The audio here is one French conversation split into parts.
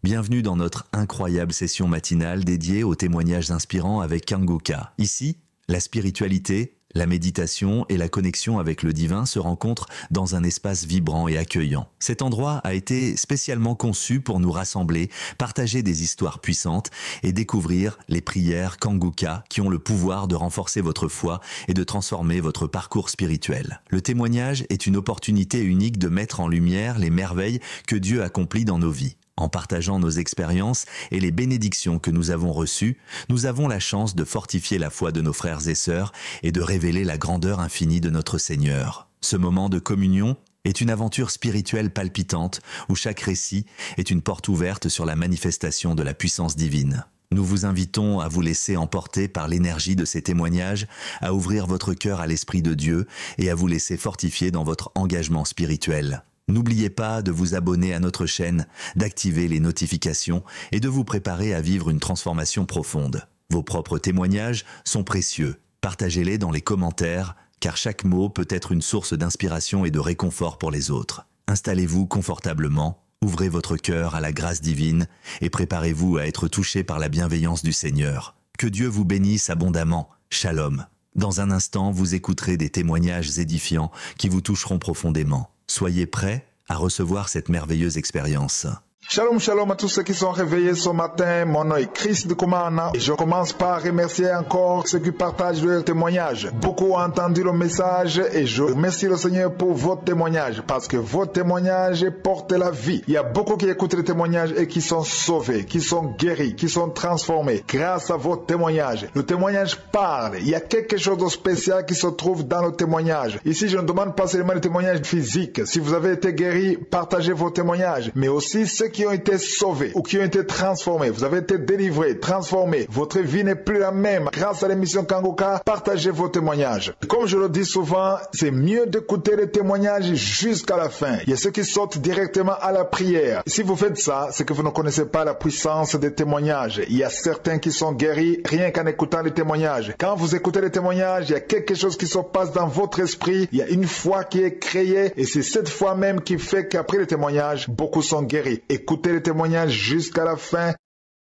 Bienvenue dans notre incroyable session matinale dédiée aux témoignages inspirants avec Kangoka. Ici, la spiritualité, la méditation et la connexion avec le divin se rencontrent dans un espace vibrant et accueillant. Cet endroit a été spécialement conçu pour nous rassembler, partager des histoires puissantes et découvrir les prières Kangoka qui ont le pouvoir de renforcer votre foi et de transformer votre parcours spirituel. Le témoignage est une opportunité unique de mettre en lumière les merveilles que Dieu accomplit dans nos vies. En partageant nos expériences et les bénédictions que nous avons reçues, nous avons la chance de fortifier la foi de nos frères et sœurs et de révéler la grandeur infinie de notre Seigneur. Ce moment de communion est une aventure spirituelle palpitante où chaque récit est une porte ouverte sur la manifestation de la puissance divine. Nous vous invitons à vous laisser emporter par l'énergie de ces témoignages, à ouvrir votre cœur à l'Esprit de Dieu et à vous laisser fortifier dans votre engagement spirituel. N'oubliez pas de vous abonner à notre chaîne, d'activer les notifications et de vous préparer à vivre une transformation profonde. Vos propres témoignages sont précieux. Partagez-les dans les commentaires, car chaque mot peut être une source d'inspiration et de réconfort pour les autres. Installez-vous confortablement, ouvrez votre cœur à la grâce divine et préparez-vous à être touché par la bienveillance du Seigneur. Que Dieu vous bénisse abondamment. Shalom. Dans un instant, vous écouterez des témoignages édifiants qui vous toucheront profondément. Soyez prêts à recevoir cette merveilleuse expérience. Shalom, shalom à tous ceux qui sont réveillés ce matin. Mon nom est Chris de Kumana et je commence par remercier encore ceux qui partagent leurs témoignages. Beaucoup ont entendu le message et je remercie le Seigneur pour votre témoignage parce que votre témoignage porte la vie. Il y a beaucoup qui écoutent les témoignages et qui sont sauvés, qui sont guéris, qui sont transformés grâce à votre témoignage. Le témoignage parle. Il y a quelque chose de spécial qui se trouve dans le témoignage. Ici, je ne demande pas seulement les témoignages physiques. Si vous avez été guéri, partagez vos témoignages, mais aussi ceux qui ont été sauvés ou qui ont été transformés. Vous avez été délivrés, transformés. Votre vie n'est plus la même. Grâce à l'émission Kangoka, partagez vos témoignages. Comme je le dis souvent, c'est mieux d'écouter les témoignages jusqu'à la fin. Il y a ceux qui sautent directement à la prière. Si vous faites ça, c'est que vous ne connaissez pas la puissance des témoignages. Il y a certains qui sont guéris rien qu'en écoutant les témoignages. Quand vous écoutez les témoignages, il y a quelque chose qui se passe dans votre esprit. Il y a une foi qui est créée et c'est cette foi même qui fait qu'après les témoignages, beaucoup sont guéris. Écoutez les témoignages jusqu'à la fin.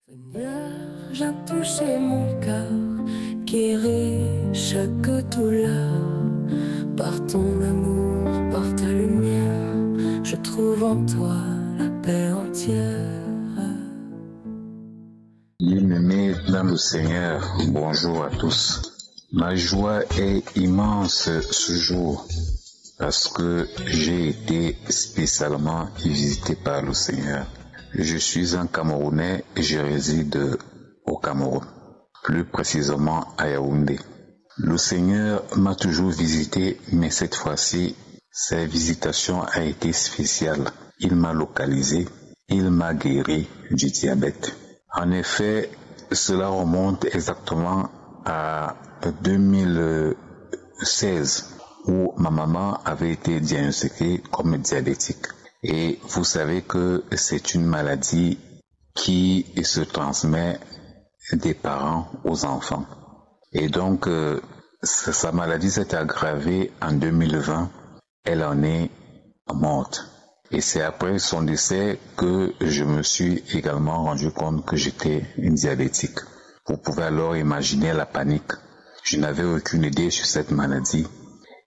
Seigneur, j'ai touché mon cœur, guéri chaque douleur. Par ton amour, par ta lumière, je trouve en toi la paix entière. Bien-aimés dans le Seigneur, bonjour à tous. Ma joie est immense ce jour parce que j'ai été spécialement visité par le Seigneur. Je suis un Camerounais et je réside au Cameroun, plus précisément à Yaoundé. Le Seigneur m'a toujours visité, mais cette fois-ci, sa visitation a été spéciale. Il m'a localisé, il m'a guéri du diabète. En effet, cela remonte exactement à 2016. Où ma maman avait été diagnostiquée comme diabétique. Et vous savez que c'est une maladie qui se transmet des parents aux enfants. Et donc, sa maladie s'est aggravée en 2020. Elle en est morte. Et c'est après son décès que je me suis également rendu compte que j'étais diabétique. Vous pouvez alors imaginer la panique. Je n'avais aucune idée sur cette maladie.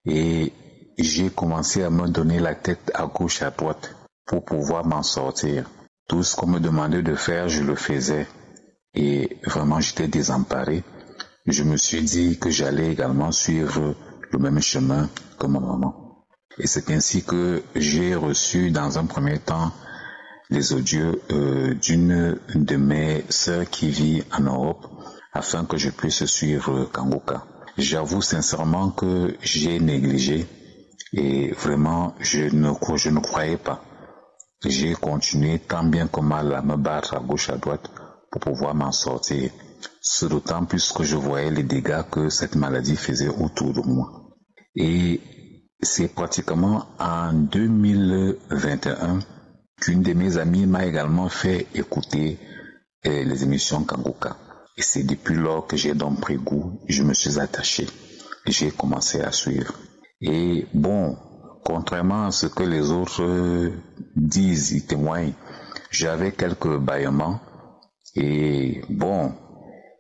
Et j'ai commencé à me donner la tête à gauche, à droite pour pouvoir m'en sortir. Tout ce qu'on me demandait de faire, je le faisais. Et vraiment, j'étais désemparé. Je me suis dit que j'allais également suivre le même chemin que ma maman. Et c'est ainsi que j'ai reçu dans un premier temps les audios d'une de mes sœurs qui vit en Europe afin que je puisse suivre Kangoka. J'avoue sincèrement que j'ai négligé et vraiment je ne croyais pas. J'ai continué tant bien que mal à me battre à gauche à droite pour pouvoir m'en sortir. Ce d'autant plus que je voyais les dégâts que cette maladie faisait autour de moi. Et c'est pratiquement en 2021 qu'une de mes amies m'a également fait écouter les émissions Kangoka. Et c'est depuis lors que j'ai donc pris goût, je me suis attaché. J'ai commencé à suivre. Et bon, contrairement à ce que les autres disent, ils témoignent, j'avais quelques bâillements et bon,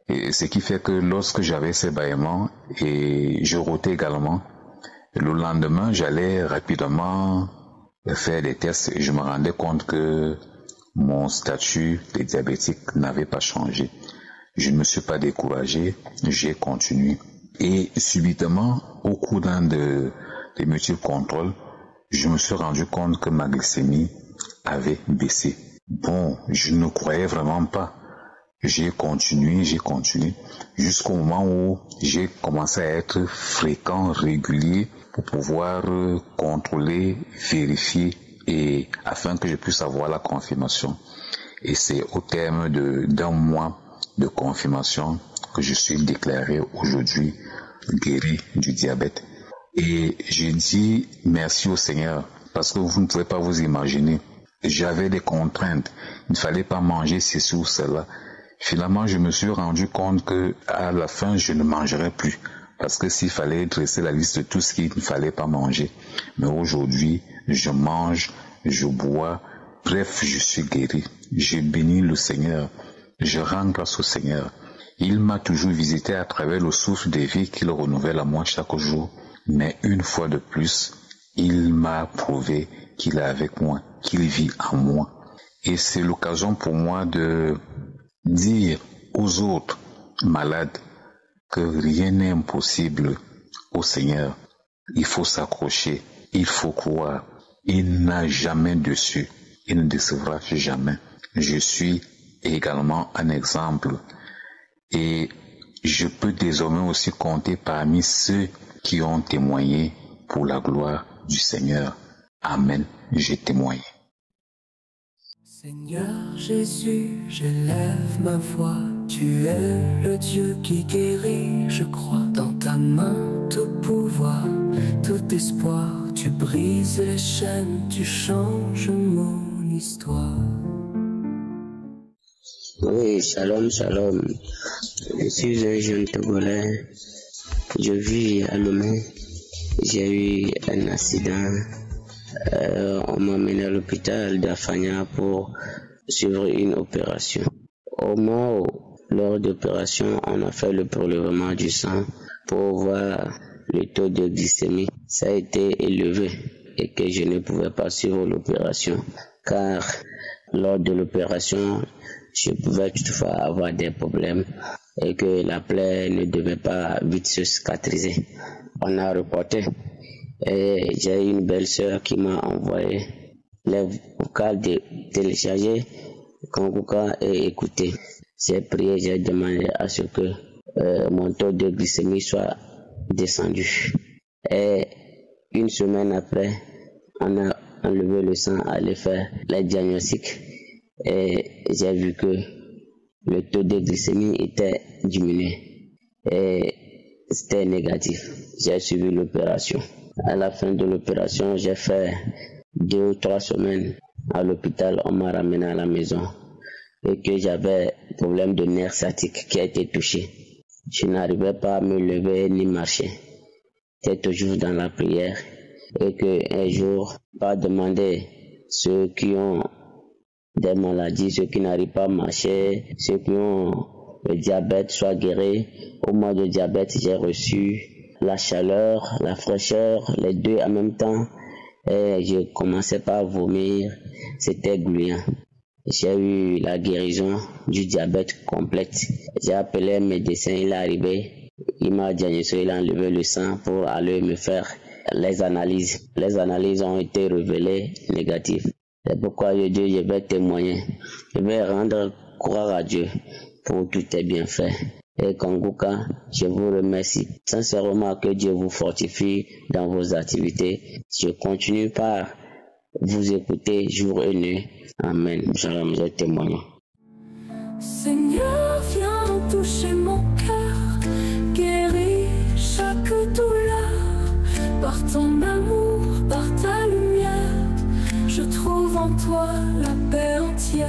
et ce qui fait que lorsque j'avais ces bâillements et je rotais également, le lendemain, j'allais rapidement faire des tests et je me rendais compte que mon statut de diabétique n'avait pas changé. Je ne me suis pas découragé, j'ai continué. Et subitement, au cours d'un des multiples contrôles, je me suis rendu compte que ma glycémie avait baissé. Bon, je ne croyais vraiment pas. J'ai continué, jusqu'au moment où j'ai commencé à être fréquent, régulier, pour pouvoir contrôler, vérifier, et afin que je puisse avoir la confirmation. Et c'est au terme d'un mois de confirmation que je suis déclaré aujourd'hui guéri du diabète. Et j'ai dit merci au Seigneur, parce que vous ne pouvez pas vous imaginer. J'avais des contraintes, il ne fallait pas manger ceci ou cela. Finalement, je me suis rendu compte que à la fin, je ne mangerais plus. Parce que s'il fallait dresser la liste de tout ce qu'il ne fallait pas manger. Mais aujourd'hui, je mange, je bois, bref, je suis guéri. Je bénis le Seigneur. Je rends grâce au Seigneur. Il m'a toujours visité à travers le souffle de vie qu'il renouvelle à moi chaque jour. Mais une fois de plus, il m'a prouvé qu'il est avec moi, qu'il vit en moi. Et c'est l'occasion pour moi de dire aux autres malades que rien n'est impossible au Seigneur. Il faut s'accrocher, il faut croire. Il n'a jamais déçu, il ne décevra jamais. Je suis également un exemple et je peux désormais aussi compter parmi ceux qui ont témoigné pour la gloire du Seigneur. Amen, j'ai témoigné. Seigneur Jésus, j'élève ma voix. Tu es le Dieu qui guérit, je crois. Dans ta main tout pouvoir, tout espoir. Tu brises les chaînes, tu changes mon histoire. Oui, shalom, shalom. Je suis un jeune Togolais. Je vis à Lomé. J'ai eu un accident. On m'a mené à l'hôpital d'Afanya pour suivre une opération. Au moment où, lors de l'opération, on a fait le prélèvement du sang pour voir le taux de glycémie. Ça a été élevé et que je ne pouvais pas suivre l'opération car lors de l'opération, je pouvais toutefois avoir des problèmes et que la plaie ne devait pas vite se cicatriser. On a reporté et j'ai une belle-sœur qui m'a envoyé les vocales téléchargées, Kanguka et écouté. J'ai prié, j'ai demandé à ce que mon taux de glycémie soit descendu. Et une semaine après, on a enlevé le sang, allé faire les diagnostics et j'ai vu que le taux de glycémie était diminué et c'était négatif. J'ai suivi l'opération. À la fin de l'opération, j'ai fait 2 ou 3 semaines à l'hôpital. On m'a ramené à la maison et que j'avais problème de nerf sciatique qui a été touché. Je n'arrivais pas à me lever ni marcher. J'étais toujours dans la prière et qu'un jour, pas demander ceux qui ont des maladies, ceux qui n'arrivent pas à marcher, ceux qui ont le diabète soient guéris. Au mois de diabète, j'ai reçu la chaleur, la fraîcheur, les deux en même temps. Et je commençais pas à vomir, c'était gluant. J'ai eu la guérison du diabète complète. J'ai appelé un médecin, il est arrivé, il m'a diagnostiqué, il a enlevé le sang pour aller me faire les analyses. Les analyses ont été révélées négatives. C'est pourquoi je dis, je vais témoigner. Je vais rendre croire à Dieu pour tous tes bienfaits. Et Kanguka, je vous remercie sincèrement, que Dieu vous fortifie dans vos activités. Je continue par vous écouter jour et nuit. Amen. Je témoigne. Seigneur, viens toucher mon cœur, guéris chaque douleur. Par ton amour, par ta lumière, je trouve en toi la paix entière.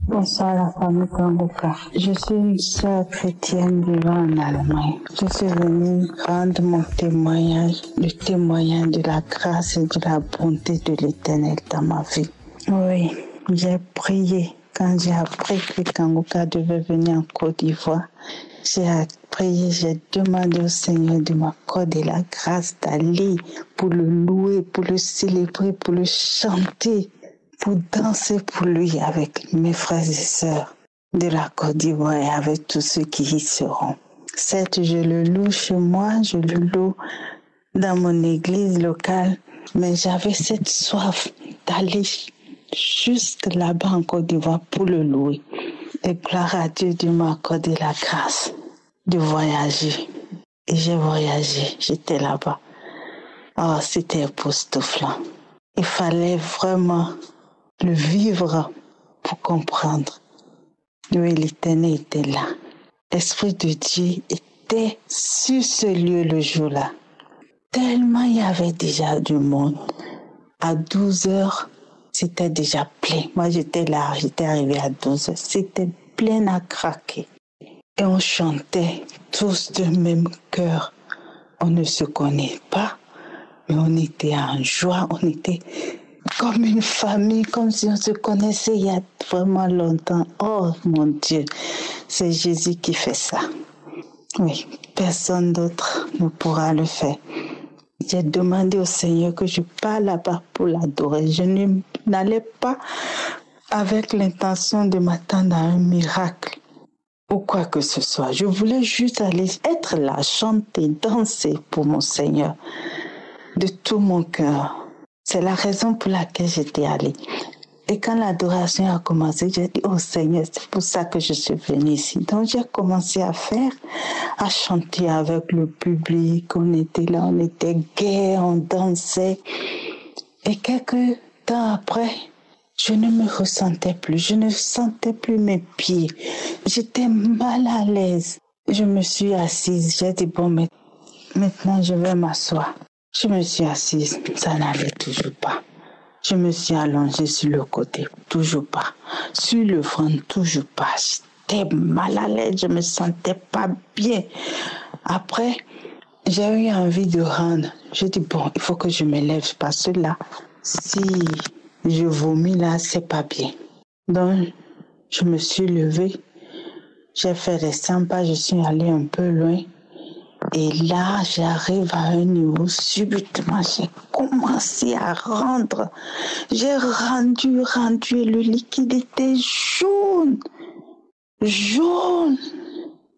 Bonsoir la famille Kanguka. Je suis une sœur chrétienne vivant en Allemagne. Je suis venue rendre mon témoignage, le témoignage de la grâce et de la bonté de l'Éternel dans ma vie. Oui, j'ai prié. Quand j'ai appris que Kangoka devait venir en Côte d'Ivoire, j'ai prié, j'ai demandé au Seigneur de m'accorder la grâce d'aller pour le louer, pour le célébrer, pour le chanter, pour danser pour lui avec mes frères et sœurs de la Côte d'Ivoire et avec tous ceux qui y seront. Certes, je le loue chez moi, je le loue dans mon église locale, mais j'avais cette soif d'aller juste là-bas en Côte d'Ivoire pour le louer. Et gloire à Dieu de m'accorder la grâce de voyager. Et j'ai voyagé, j'étais là-bas. Oh, c'était époustouflant. Il fallait vraiment le vivre pour comprendre. Oui, l'Éternel était là. L'Esprit de Dieu était sur ce lieu le jour-là. Tellement il y avait déjà du monde. À 12 heures, c'était déjà plein. Moi, j'étais là, j'étais arrivée à 12 heures. C'était plein à craquer. Et on chantait tous de même cœur. On ne se connaît pas, mais on était en joie. On était comme une famille, comme si on se connaissait il y a vraiment longtemps. Oh mon Dieu, c'est Jésus qui fait ça. Oui, personne d'autre ne pourra le faire. J'ai demandé au Seigneur que je parte là-bas pour l'adorer. Je n'allais pas avec l'intention de m'attendre à un miracle ou quoi que ce soit. Je voulais juste aller être là, chanter, danser pour mon Seigneur de tout mon cœur. C'est la raison pour laquelle j'étais allée. Et quand l'adoration a commencé, j'ai dit, oh Seigneur, c'est pour ça que je suis venue ici. Donc j'ai commencé à chanter avec le public. On était là, on était gai, on dansait. Et quelques temps après, je ne me ressentais plus. Je ne sentais plus mes pieds. J'étais mal à l'aise. Je me suis assise. J'ai dit, bon, maintenant je vais m'asseoir. Je me suis assise. Ça n'allait toujours pas. Je me suis allongée sur le côté, toujours pas. Sur le front, toujours pas. J'étais mal à l'aise, je me sentais pas bien. Après, j'ai eu envie de rendre. J'ai dit, bon, il faut que je me lève parce que là, si je vomis là, c'est pas bien. Donc, je me suis levée. J'ai fait les 100 pas, je suis allée un peu loin. Et là, j'arrive à un niveau, subitement, j'ai commencé à rendre. J'ai rendu, et le liquide était jaune. Jaune.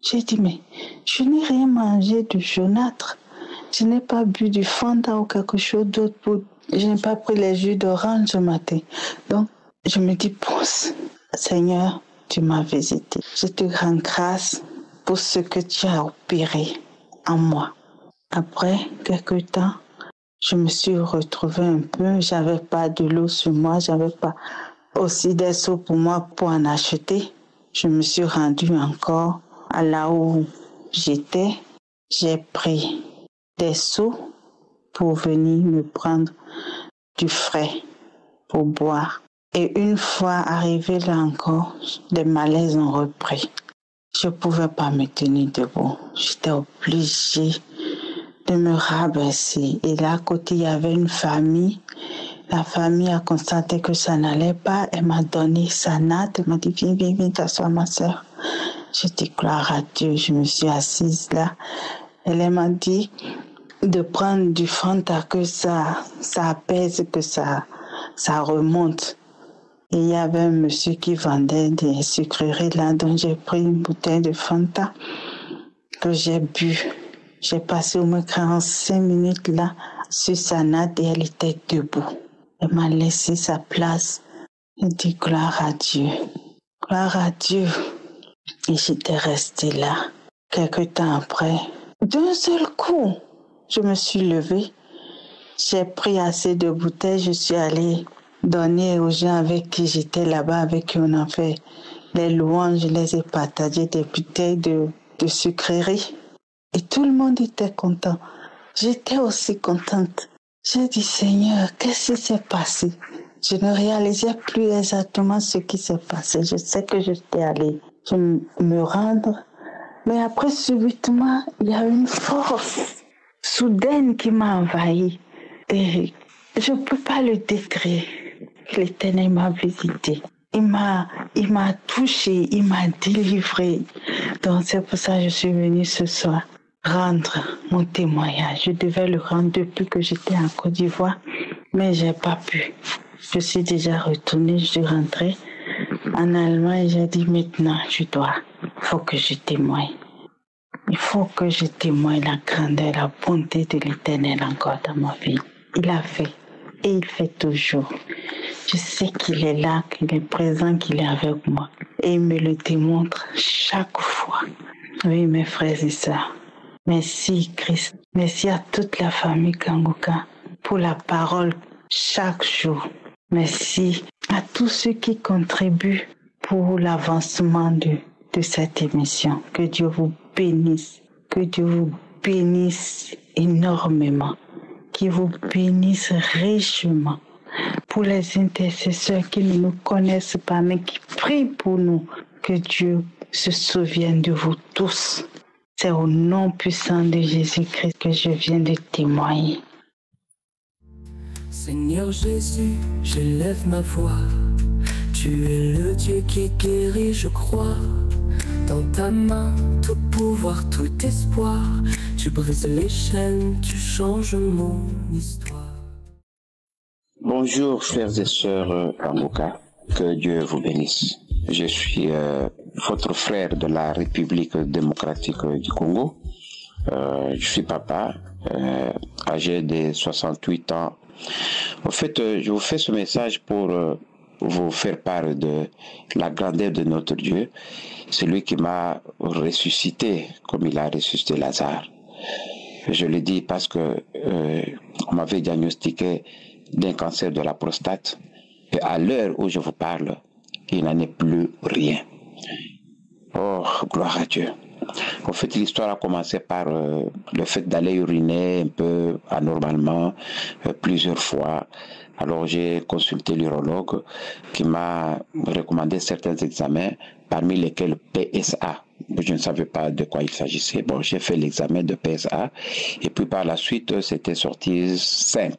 J'ai dit, mais je n'ai rien mangé de jaunâtre. Je n'ai pas bu du Fanta ou quelque chose d'autre. Je n'ai pas pris les jus d'orange ce matin. Donc, je me dis, pousse, Seigneur, tu m'as visité. Je te rends grâce pour ce que tu as opéré en moi. Après quelques temps, je me suis retrouvée un peu. J'avais pas de l'eau sur moi, j'avais pas aussi des seaux pour moi pour en acheter. Je me suis rendue encore à là où j'étais. J'ai pris des seaux pour venir me prendre du frais pour boire. Et une fois arrivée là encore, des malaises ont repris. Je ne pouvais pas me tenir debout. J'étais obligée de me rabaisser. Et là, à côté, il y avait une famille. La famille a constaté que ça n'allait pas. Elle m'a donné sa natte. Elle m'a dit, viens, t'asseoir, ma soeur. J'ai dit, gloire à Dieu. Je me suis assise là. Elle m'a dit de prendre du Fanta, que ça apaise, que ça remonte. Et il y avait un monsieur qui vendait des sucreries là, donc j'ai pris une bouteille de Fanta que j'ai bu. J'ai passé au moins 45 minutes là sur sa natte et elle était debout. Elle m'a laissé sa place. J'ai dit gloire à Dieu. Gloire à Dieu. Et j'étais restée là. Quelque temps après, d'un seul coup, je me suis levée. J'ai pris assez de bouteilles, je suis allée donner aux gens avec qui j'étais là-bas, avec qui on a fait les louanges, je les ai partagées, des bouteilles de sucreries. Et tout le monde était content. J'étais aussi contente. J'ai dit, Seigneur, qu'est-ce qui s'est passé? Je ne réalisais plus exactement ce qui s'est passé. Je sais que j'étais allée me rendre. Mais après, subitement, il y a une force soudaine qui m'a envahie. Et je ne peux pas le décrire. l'Éternel m'a visité. Il m'a touché, il m'a délivré. Donc c'est pour ça que je suis venue ce soir rendre mon témoignage. Je devais le rendre depuis que j'étais en Côte d'Ivoire, mais j'ai pas pu. Je suis déjà retournée, je suis rentrée en Allemagne. J'ai dit maintenant, il faut que je témoigne. Il faut que je témoigne la grandeur, la bonté de l'Éternel encore dans ma vie. Il a fait et il fait toujours. Je sais qu'il est là, qu'il est présent, qu'il est avec moi. Et il me le démontre chaque fois. Oui, mes frères et sœurs. Merci Christ. Merci à toute la famille Kangoka pour la parole chaque jour. Merci à tous ceux qui contribuent pour l'avancement de cette émission. Que Dieu vous bénisse. Que Dieu vous bénisse énormément. Qu'il vous bénisse richement. Pour les intercesseurs qui ne nous connaissent pas, mais qui prient pour nous, que Dieu se souvienne de vous tous. C'est au nom puissant de Jésus-Christ que je viens de témoigner. Seigneur Jésus, j'élève ma voix. Tu es le Dieu qui guérit, je crois. Dans ta main, tout pouvoir, tout espoir. Tu brises les chaînes, tu changes mon histoire. Bonjour frères et sœurs Kangoka, que Dieu vous bénisse. Je suis votre frère de la République démocratique du Congo. Je suis papa, âgé de 68 ans. En fait, je vous fais ce message pour vous faire part de la grandeur de notre Dieu, celui qui m'a ressuscité comme il a ressuscité Lazare. Je le dis parce que on m'avait diagnostiqué d'un cancer de la prostate et à l'heure où je vous parle, il n'en est plus rien. Oh, gloire à Dieu. En fait, l'histoire a commencé par le fait d'aller uriner un peu anormalement plusieurs fois. Alors j'ai consulté l'urologue qui m'a recommandé certains examens, parmi lesquels PSA. Je ne savais pas de quoi il s'agissait. Bon, j'ai fait l'examen de PSA et puis par la suite, c'était sorti 5.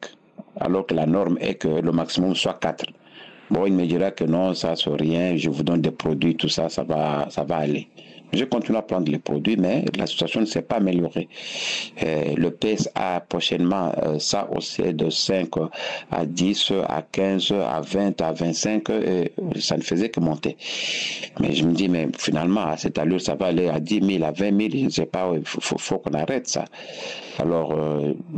Alors que la norme est que le maximum soit 4. Bon, il me dira que non, ça c'est rien, je vous donne des produits, tout ça, ça va aller. Je continue à prendre les produits, mais la situation ne s'est pas améliorée. Le PSA prochainement, ça aussi de 5 à 10, à 15, à 20, à 25, et ça ne faisait que monter. Mais je me dis, mais finalement, à cette allure, ça va aller à 10 000, à 20 000, je ne sais pas, il faut qu'on arrête ça. Alors,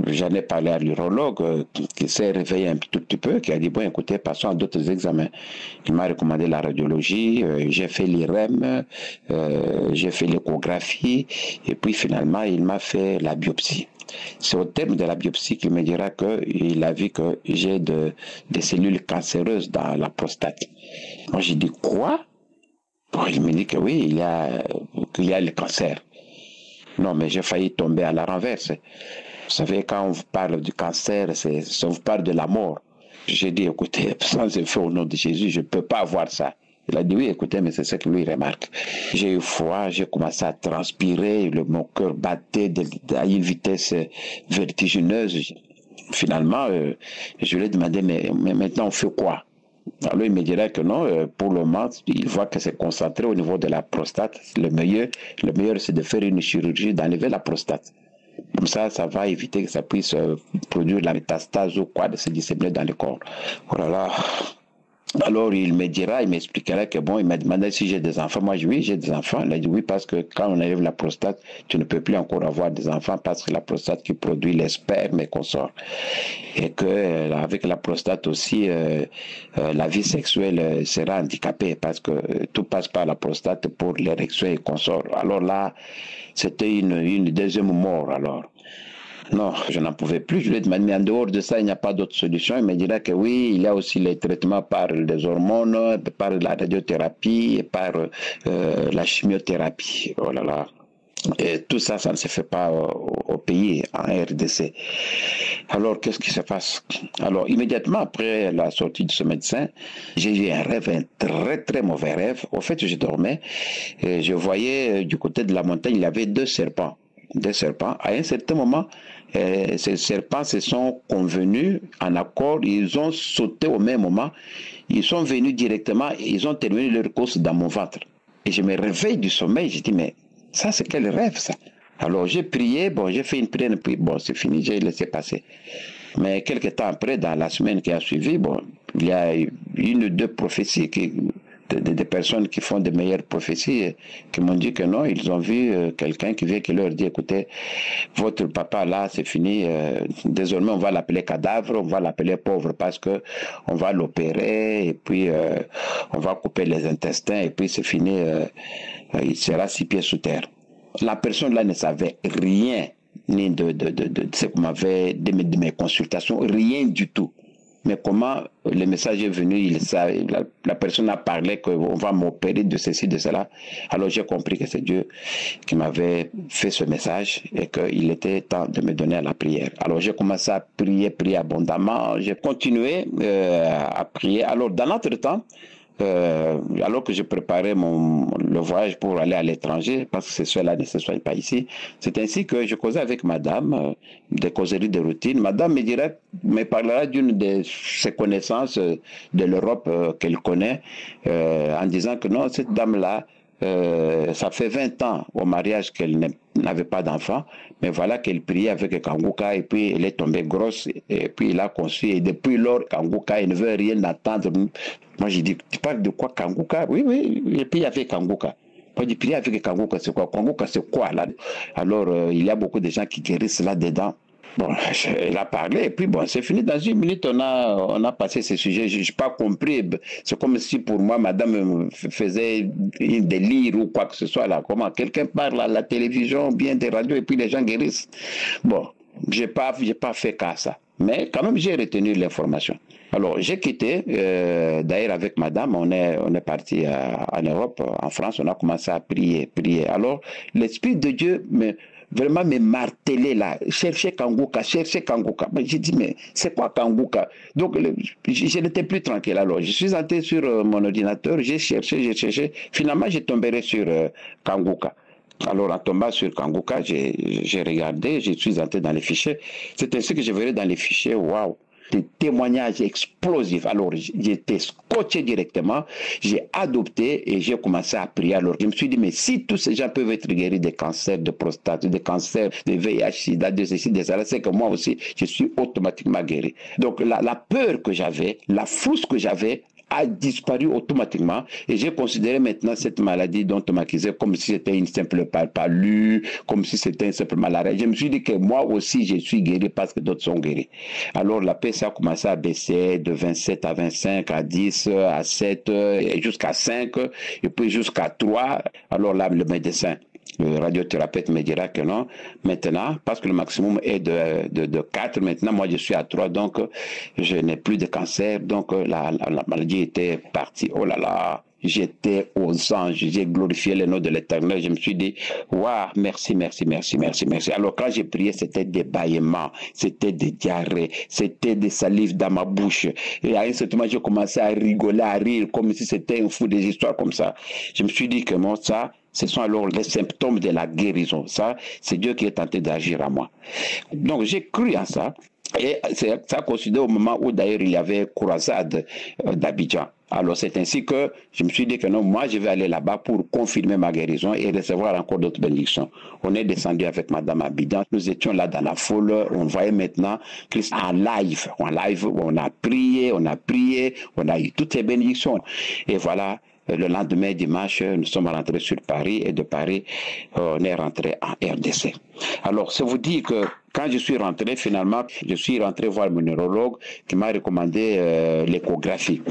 j'en ai parlé à l'urologue qui s'est réveillé un tout petit peu, qui a dit, bon, écoutez, passons à d'autres examens. Il m'a recommandé la radiologie, j'ai fait l'IRM, j'ai fait l'échographie, et puis finalement, il m'a fait la biopsie. C'est au terme de la biopsie qu'il me dira qu'il a vu que j'ai des cellules cancéreuses dans la prostate. Moi, j'ai dit, quoi? Bon, il me dit que oui, qu'il y a le cancer. Non, mais j'ai failli tomber à la renverse. Vous savez, quand on vous parle du cancer, on vous parle de la mort. J'ai dit, écoutez, sans effet au nom de Jésus, je ne peux pas avoir ça. Il a dit, oui, écoutez, mais c'est ce que lui remarque. J'ai eu froid, j'ai commencé à transpirer, mon cœur battait à une vitesse vertigineuse. Finalement, je lui ai demandé, mais maintenant on fait quoi? Alors il me dirait que non, pour le moment, il voit que c'est concentré au niveau de la prostate. Le meilleur c'est de faire une chirurgie, d'enlever la prostate. Comme ça va éviter que ça puisse produire la métastase ou quoi, de se disséminer dans le corps. Voilà. Alors il m'expliquera que bon, il m'a demandé si j'ai des enfants. Moi, oui, j'ai des enfants. Il a dit oui, parce que quand on enlève la prostate, tu ne peux plus encore avoir des enfants parce que la prostate qui produit les spermes et consorts. Et que avec la prostate aussi, la vie sexuelle sera handicapée parce que tout passe par la prostate pour l'érection et consorts. Alors là, c'était une deuxième mort alors. Non, je n'en pouvais plus. Je lui ai demandé, mais en dehors de ça, il n'y a pas d'autre solution. Il me dira que oui, il y a aussi les traitements par les hormones, par la radiothérapie et par la chimiothérapie. Oh là là. Et tout ça, ça ne se fait pas au pays, en RDC. Alors, qu'est-ce qui se passe? Alors, immédiatement après la sortie de ce médecin, j'ai eu un rêve, un très très mauvais rêve. Au fait, je dormais et je voyais du côté de la montagne, il y avait 2 serpents des serpents. À un certain moment, ces serpents se sont convenus en accord, ils ont sauté au même moment, ils sont venus directement, ils ont terminé leur course dans mon ventre. Et je me réveille du sommeil, je dis, mais ça c'est quel rêve ça? Alors j'ai prié, bon j'ai fait une prière, puis bon c'est fini, j'ai laissé passer. Mais quelques temps après, dans la semaine qui a suivi, bon, il y a une ou deux prophéties des personnes qui font de meilleures prophéties qui m'ont dit que non, ils ont vu quelqu'un qui vient qui leur dit, écoutez, votre papa là, c'est fini, désormais on va l'appeler cadavre, on va l'appeler pauvre parce que on va l'opérer et puis on va couper les intestins et puis c'est fini, il sera 6 pieds sous terre. La personne là ne savait rien, ni de ce qu'on m'avait, de mes consultations, rien du tout. Mais comment le message est venu, la personne a parlé qu'on va m'opérer de ceci, de cela. Alors j'ai compris que c'est Dieu qui m'avait fait ce message et qu'il était temps de me donner à la prière. Alors j'ai commencé à prier abondamment. J'ai continué à prier. Alors dans notre temps, alors que je préparais le voyage pour aller à l'étranger, parce que cela ne se soigne pas ici, c'est ainsi que je causais avec madame, des causeries de routine. Madame me parlera d'une de ses connaissances de l'Europe qu'elle connaît, en disant que non, cette dame-là, ça fait 20 ans au mariage qu'elle n'avait pas d'enfant, mais voilà qu'elle priait avec Kanguka et puis elle est tombée grosse et puis il a conçu et depuis lors Kanguka il ne veut rien attendre. Moi j'ai dit, tu parles de quoi Kanguka? Oui, et puis il y avait Kanguka. Moi j'ai prié avec Kanguka, c'est quoi? Kanguka c'est quoi là? Alors il y a beaucoup de gens qui guérissent là-dedans. Bon, elle a parlé et puis bon, c'est fini. Dans une minute, on a passé ce sujet. Je n'ai pas compris. C'est comme si pour moi, madame faisait un délire ou quoi que ce soit là. Comment quelqu'un parle à la télévision, bien des radios et puis les gens guérissent. Bon, j'ai pas fait qu'à ça. Mais quand même, j'ai retenu l'information. Alors, j'ai quitté, d'ailleurs avec madame, on est parti en Europe, en France, on a commencé à prier. Alors, l'Esprit de Dieu vraiment me martelait là, chercher Kanguka. J'ai dit, mais c'est quoi Kanguka? Donc, je n'étais plus tranquille. Alors, je suis entré sur mon ordinateur, j'ai cherché. Finalement, j'ai tombé sur Kanguka. Alors, en tombant sur Kanguka, j'ai regardé, je suis entré dans les fichiers. C'est ainsi que je verrai dans les fichiers, waouh, des témoignages explosifs. Alors, j'étais scotché directement, j'ai adopté et j'ai commencé à prier. Alors, je me suis dit, mais si tous ces gens peuvent être guéris des cancers de prostate, des cancers de VIH, SIDA, de ceci, de cela, c'est que moi aussi, je suis automatiquement guéri. Donc, la peur que j'avais, la frousse que j'avais, a disparu automatiquement et j'ai considéré maintenant cette maladie dont on m'accusait comme si c'était une simple palu, comme si c'était une simple maladie. Je me suis dit que moi aussi je suis guéri parce que d'autres sont guéris. Alors la paix a commencé à baisser de 27 à 25, à 10, à 7, jusqu'à 5 et puis jusqu'à 3. Alors là le médecin, le radiothérapeute me dira que non, maintenant, parce que le maximum est de 4, maintenant, moi je suis à 3, donc je n'ai plus de cancer, donc la maladie était partie. Oh là là, j'étais aux anges, j'ai glorifié le nom de l'Éternel, je me suis dit, waouh, merci. Alors quand j'ai prié, c'était des bâillements, c'était des diarrhées, c'était des salives dans ma bouche. Et à un certain moment, j'ai commencé à rigoler, à rire, comme si c'était un fou, des histoires comme ça. Je me suis dit que moi, ça, ce sont alors les symptômes de la guérison. Ça, c'est Dieu qui est tenté d'agir à moi. Donc, j'ai cru en ça. Et ça a coïncidé au moment où d'ailleurs il y avait croisade d'Abidjan. Alors c'est ainsi que je me suis dit que non, moi je vais aller là-bas pour confirmer ma guérison et recevoir encore d'autres bénédictions. On est descendu avec madame Abidjan, nous étions là dans la foule, on voyait maintenant Christ en live, on a prié, on a eu toutes ces bénédictions. Et voilà, le lendemain dimanche, nous sommes rentrés sur Paris et de Paris, on est rentré en RDC. Alors, ça vous dit que quand je suis rentré, finalement, je suis rentré voir mon neurologue qui m'a recommandé l'échographie.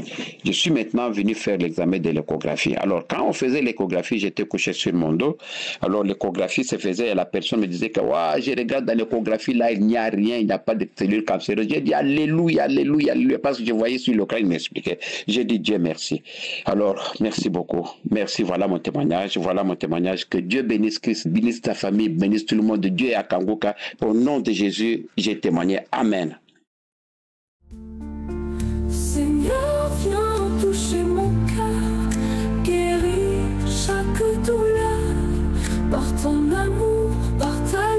Je suis maintenant venu faire l'examen de l'échographie. Alors, quand on faisait l'échographie, j'étais couché sur mon dos. Alors, l'échographie se faisait et la personne me disait que ouais, je regarde dans l'échographie, là, il n'y a rien, il n'y a pas de cellules cancéreuses. J'ai dit alléluia, alléluia, alléluia, parce que je voyais sur le crâne, il m'expliquait. J'ai dit Dieu merci. Alors, merci beaucoup. Merci, voilà mon témoignage. Que Dieu bénisse Christ, bénisse ta famille, bénisse tout le monde de Dieu et à Kanguka. Au nom de Jésus, j'ai témoigné. Amen. Seigneur, viens toucher mon cœur, guéris chaque douleur, par ton amour, par ta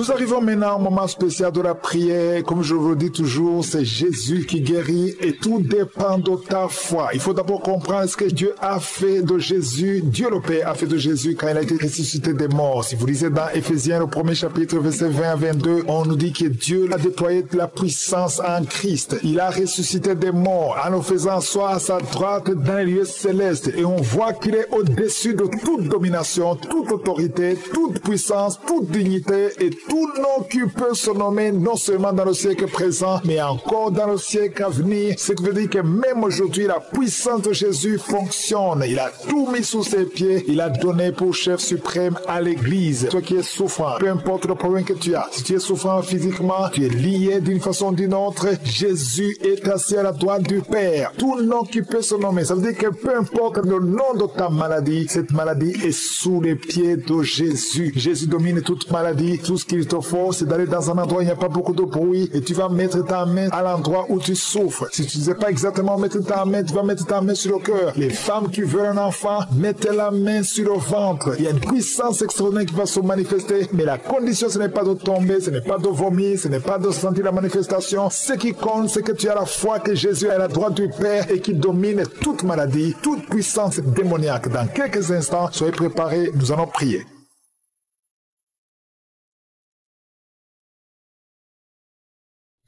Nous arrivons maintenant au moment spécial de la prière. Comme je vous le dis toujours, c'est Jésus qui guérit et tout dépend de ta foi. Il faut d'abord comprendre ce que Dieu a fait de Jésus. Dieu le Père a fait de Jésus quand il a été ressuscité des morts. Si vous lisez dans Éphésiens, le premier chapitre, verset 20 à 22, on nous dit que Dieu a déployé de la puissance en Christ. Il a ressuscité des morts en nous faisant asseoir à sa droite dans les lieux célestes. Et on voit qu'il est au-dessus de toute domination, toute autorité, toute puissance, toute dignité et tout nom qui peut se nommer non seulement dans le siècle présent, mais encore dans le siècle à venir. Ce qui veut dire que même aujourd'hui, la puissance de Jésus fonctionne. Il a tout mis sous ses pieds. Il a donné pour chef suprême à l'Église. Toi qui es souffrant, peu importe le problème que tu as, si tu es souffrant physiquement, tu es lié d'une façon ou d'une autre, Jésus est assis à la droite du Père. Tout nom qui peut se nommer. Ça veut dire que peu importe le nom de ta maladie, cette maladie est sous les pieds de Jésus. Jésus domine toute maladie. Tout ce qu'il te faut, c'est d'aller dans un endroit où il n'y a pas beaucoup de bruit et tu vas mettre ta main à l'endroit où tu souffres. Si tu ne sais pas exactement mettre ta main, tu vas mettre ta main sur le cœur. Les femmes qui veulent un enfant, mettez la main sur le ventre. Il y a une puissance extraordinaire qui va se manifester, mais la condition, ce n'est pas de tomber, ce n'est pas de vomir, ce n'est pas de sentir la manifestation. Ce qui compte, c'est que tu as la foi que Jésus est à la droite du Père et qui domine toute maladie, toute puissance démoniaque. Dans quelques instants, soyez préparés, nous allons prier.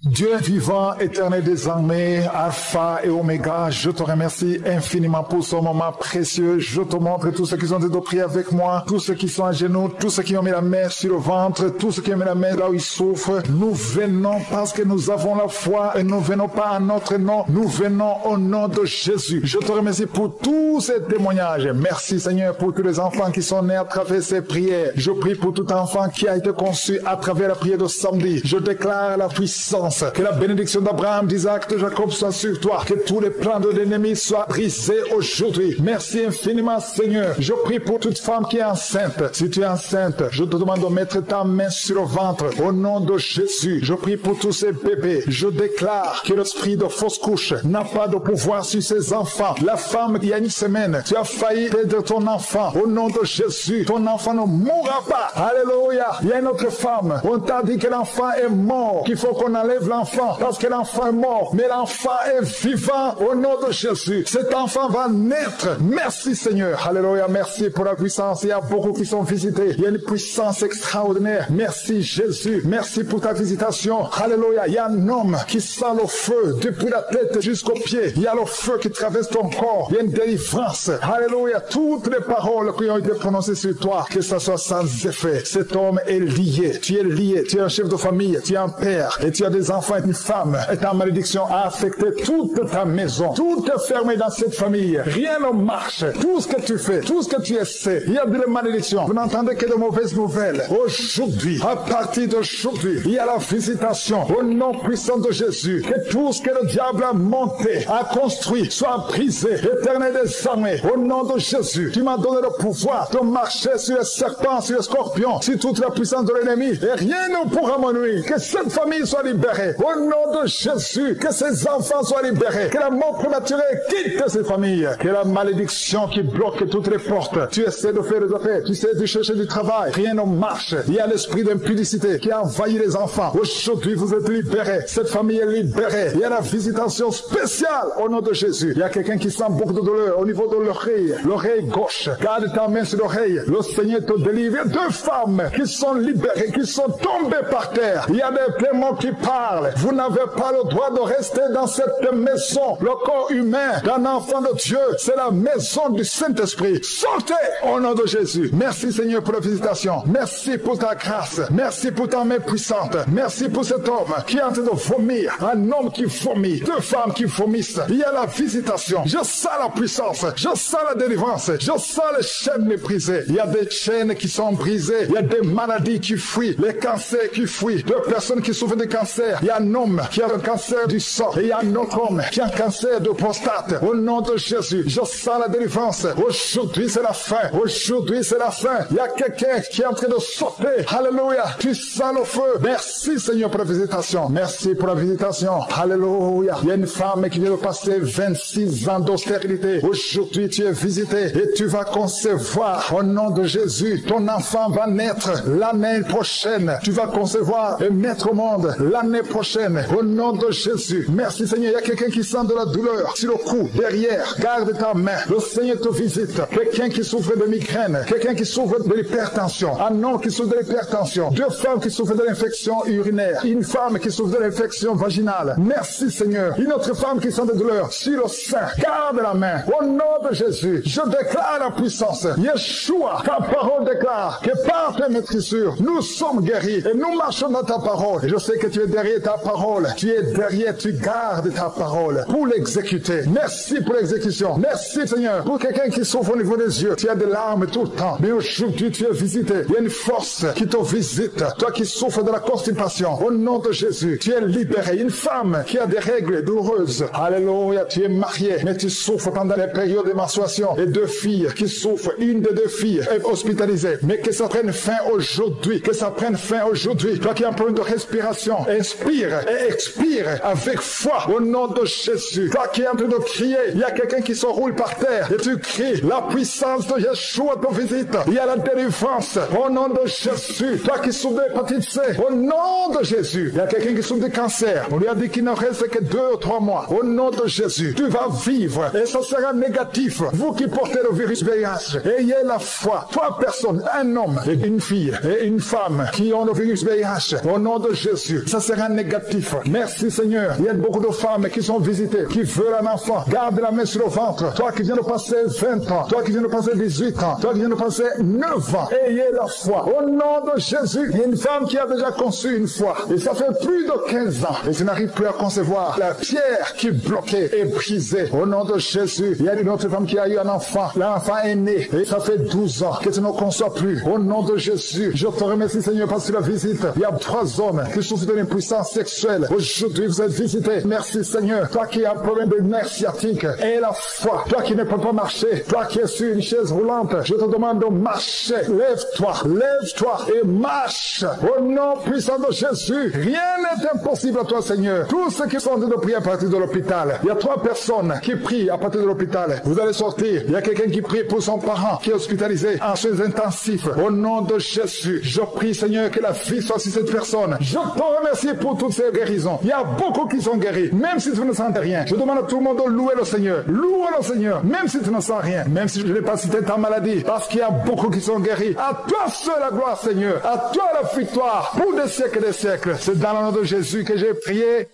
Dieu vivant, éternel désormais, Alpha et Oméga, je te remercie infiniment pour ce moment précieux. Je te montre tous ceux qui ont été priés avec moi, tous ceux qui sont à genoux, tous ceux qui ont mis la main sur le ventre, tous ceux qui ont mis la main là où ils souffrent. Nous venons parce que nous avons la foi et nous venons pas à notre nom, nous venons au nom de Jésus. Je te remercie pour tous ces témoignages. Merci Seigneur pour tous les enfants qui sont nés à travers ces prières. Je prie pour tout enfant qui a été conçu à travers la prière de samedi. Je déclare la puissance. Que la bénédiction d'Abraham, d'Isaac, de Jacob soit sur toi. Que tous les plans de l'ennemi soient brisés aujourd'hui. Merci infiniment, Seigneur. Je prie pour toute femme qui est enceinte. Si tu es enceinte, je te demande de mettre ta main sur le ventre. Au nom de Jésus, je prie pour tous ces bébés. Je déclare que l'esprit de fausse couche n'a pas de pouvoir sur ces enfants. La femme, il y a une semaine, tu as failli perdre ton enfant. Au nom de Jésus, ton enfant ne mourra pas. Alléluia. Il y a une autre femme. On t'a dit que l'enfant est mort, qu'il faut qu'on enlève l'enfant parce que l'enfant est mort, mais l'enfant est vivant au nom de Jésus. Cet enfant va naître. Merci Seigneur. Alléluia. Merci pour la puissance. Il y a beaucoup qui sont visités. Il y a une puissance extraordinaire. Merci Jésus. Merci pour ta visitation. Alléluia. Il y a un homme qui sent le feu depuis la tête jusqu'aux pieds. Il y a le feu qui traverse ton corps. Il y a une délivrance. Alléluia. Toutes les paroles qui ont été prononcées sur toi, que ça soit sans effet. Cet homme est lié. Tu es lié. Tu es un chef de famille. Tu es un père. Et tu as des enfants et une femme, et ta malédiction a affecté toute ta maison. Tout est fermé dans cette famille. Rien ne marche. Tout ce que tu fais, tout ce que tu essaies, il y a de la malédiction. Vous n'entendez que de mauvaises nouvelles. Aujourd'hui, à partir d'aujourd'hui, il y a la visitation au nom puissant de Jésus. Que tout ce que le diable a monté, a construit, soit brisé. Éternel des armées, au nom de Jésus, tu m'as donné le pouvoir de marcher sur les serpents, sur les scorpions, sur toute la puissance de l'ennemi. Et rien ne pourra me nuire. Que cette famille soit libérée. Au nom de Jésus, que ces enfants soient libérés, que la mort prématurée quitte ces familles, que la malédiction qui bloque toutes les portes, tu essaies de faire des affaires, tu essaies de chercher du travail, rien ne marche. Il y a l'esprit d'impudicité qui a envahi les enfants. Aujourd'hui, vous êtes libérés. Cette famille est libérée. Il y a la visitation spéciale au nom de Jésus. Il y a quelqu'un qui sent beaucoup de douleur au niveau de l'oreille gauche. Garde ta main sur l'oreille. Le Seigneur te délivre. Il y a 2 femmes qui sont libérées, qui sont tombées par terre. Il y a des démons qui parlent. Vous n'avez pas le droit de rester dans cette maison. Le corps humain d'un enfant de Dieu, c'est la maison du Saint-Esprit. Sortez au nom de Jésus. Merci Seigneur pour la visitation. Merci pour ta grâce. Merci pour ta main puissante. Merci pour cet homme qui est en train de vomir. Un homme qui vomit. 2 femmes qui vomissent. Il y a la visitation. Je sens la puissance. Je sens la délivrance. Je sens les chaînes brisées. Il y a des chaînes qui sont brisées. Il y a des maladies qui fuient. Les cancers qui fuient. 2 personnes qui souffrent de cancer. cancer. Il y a un homme qui a un cancer du sang. Et il y a un autre homme qui a un cancer de prostate. Au nom de Jésus, je sens la délivrance. Aujourd'hui, c'est la fin. Aujourd'hui, c'est la fin. Il y a quelqu'un qui est en train de sauter. Alléluia. Tu sens le feu. Merci, Seigneur, pour la visitation. Merci pour la visitation. Alléluia. Il y a une femme qui vient de passer 26 ans d'austérité. Aujourd'hui, tu es visité et tu vas concevoir. Au nom de Jésus, ton enfant va naître l'année prochaine. Tu vas concevoir et mettre au monde l'année prochaine. Au nom de Jésus. Merci, Seigneur. Il y a quelqu'un qui sent de la douleur sur le cou, derrière. Garde ta main. Le Seigneur te visite. Quelqu'un qui souffre de migraine. Quelqu'un qui souffre de l'hypertension. Un homme qui souffre de l'hypertension. Deux femmes qui souffrent de l'infection urinaire. Une femme qui souffre de l'infection vaginale. Merci, Seigneur. Une autre femme qui sent de douleur sur le sein. Garde la main. Au nom de Jésus, je déclare la puissance. Yeshua, ta parole déclare que par tes maîtrisures, nous sommes guéris et nous marchons dans ta parole. Et je sais que tu es derrière ta parole. Tu es derrière, tu gardes ta parole pour l'exécuter. Merci pour l'exécution. Merci, Seigneur, pour quelqu'un qui souffre au niveau des yeux. Tu as des larmes tout le temps. Mais aujourd'hui, tu es visité. Il y a une force qui te visite. Toi qui souffres de la constipation, au nom de Jésus, tu es libéré. Une femme qui a des règles douloureuses. Alléluia, tu es marié, mais tu souffres pendant les périodes de menstruation. Et deux filles qui souffrent, une des deux filles est hospitalisée. Mais que ça prenne fin aujourd'hui. Que ça prenne fin aujourd'hui. Toi qui as un problème de respiration, inspire et expire avec foi au nom de Jésus. Toi qui es en train de crier, il y a quelqu'un qui se roule par terre et tu cries, la puissance de Yeshua te visite. Il y a la délivrance au nom de Jésus. Toi qui souffres d'hépatite C, au nom de Jésus. Il y a quelqu'un qui souffre de cancer. On lui a dit qu'il ne reste que 2 ou 3 mois. Au nom de Jésus, tu vas vivre et ça sera négatif. Vous qui portez le virus VIH, ayez la foi. 3 personnes, un homme et une fille et une femme qui ont le virus VIH. Au nom de Jésus, ça sera négatif. Merci, Seigneur. Il y a beaucoup de femmes qui sont visitées, qui veulent un enfant. Garde la main sur le ventre. Toi qui viens de passer 20 ans, toi qui viens de passer 18 ans, toi qui viens de passer 9 ans, ayez la foi. Au nom de Jésus, il y a une femme qui a déjà conçu une fois. Et ça fait plus de 15 ans. Et tu n'arrives plus à concevoir. La pierre qui bloquait est brisée. Au nom de Jésus, il y a une autre femme qui a eu un enfant. L'enfant est né. Et ça fait 12 ans que tu ne conçois plus. Au nom de Jésus, je te remercie, Seigneur, parce que la visite. Il y a 3 hommes qui souffrent de l'impuissance sexuelle. Aujourd'hui, vous êtes visités. Merci, Seigneur. Toi qui as un problème de nerf sciatique, aie la foi. Toi qui ne peux pas marcher, toi qui es sur une chaise roulante, je te demande de marcher. Lève-toi et marche. Au nom puissant de Jésus, rien n'est impossible à toi, Seigneur. Tous ceux qui sont en train de prier à partir de l'hôpital, il y a 3 personnes qui prient à partir de l'hôpital. Vous allez sortir. Il y a quelqu'un qui prie pour son parent qui est hospitalisé en soins intensifs. Au nom de Jésus, je prie, Seigneur, que la vie soit sur cette personne. Je te remercie pour toutes ces guérisons. Il y a beaucoup qui sont guéris, même si tu ne sens rien. Je demande à tout le monde de louer le Seigneur. Loue le Seigneur, même si tu ne sens rien. Même si je n'ai pas cité ta maladie, parce qu'il y a beaucoup qui sont guéris. À toi seul la gloire, Seigneur. À toi la victoire pour des siècles et des siècles. C'est dans le nom de Jésus que j'ai prié.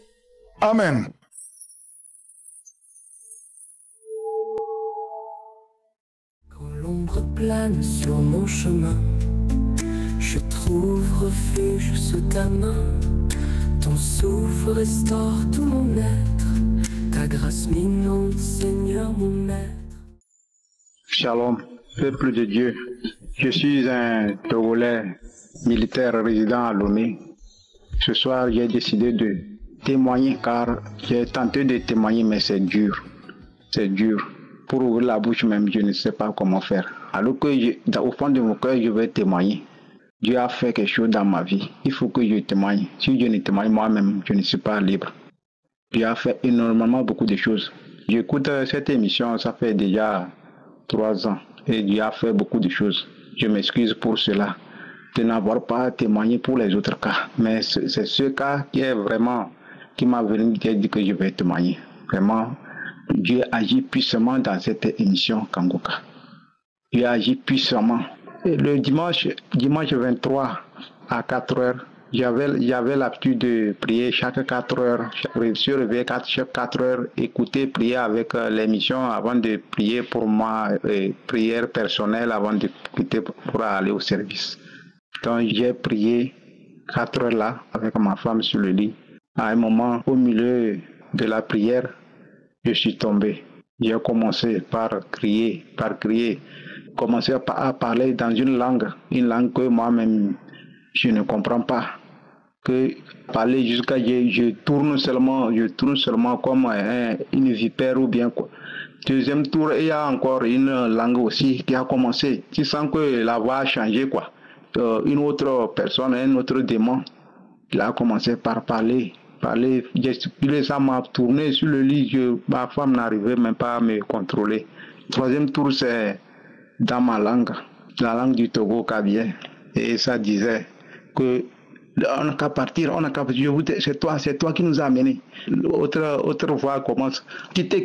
Amen. Quand l'ombre plane sur mon chemin, je trouve refuge sous ta main. Ton souffle restaure tout mon être. Ta grâce m'inonde, Seigneur mon maître. Shalom, peuple de Dieu. Je suis un Togolais militaire résident à Lomé. Ce soir, j'ai décidé de témoigner car j'ai tenté de témoigner, mais c'est dur. C'est dur. Pour ouvrir la bouche même, je ne sais pas comment faire. Alors que au fond de mon cœur, je vais témoigner. Dieu a fait quelque chose dans ma vie. Il faut que je témoigne. Si je ne témoigne moi-même, je ne suis pas libre. Dieu a fait énormément beaucoup de choses. J'écoute cette émission, ça fait déjà 3 ans. Et Dieu a fait beaucoup de choses. Je m'excuse pour cela, de n'avoir pas témoigné pour les autres cas. Mais c'est ce cas qui m'a venu dire que je vais témoigner. Vraiment, Dieu agit puissamment dans cette émission Kangoka. Dieu agit puissamment. Et le dimanche 23 à 4 heures, j'avais l'habitude de prier chaque 4 heures. Je suis réveillé chaque 4 heures, écouter, prier avec l'émission avant de prier pour moi, prière personnelle avant de quitter pour aller au service. Donc j'ai prié 4 heures là avec ma femme sur le lit. À un moment, au milieu de la prière, je suis tombé. J'ai commencé par crier, commencé à parler dans une langue que moi-même je ne comprends pas. que parler jusqu'à je tourne seulement comme une vipère ou bien quoi. Deuxième tour, il y a encore une langue aussi qui a commencé. Tu sens que la voix a changé quoi. Une autre personne, un autre démon, il a commencé par parler, gesticuler, ça m'a tourné sur le lit, ma femme n'arrivait même pas à me contrôler. Troisième tour, c'est dans ma langue, la langue du Togo Kabien, et ça disait que on n'a qu'à partir, c'est toi qui nous a amenés. Autre voix commence, quittez.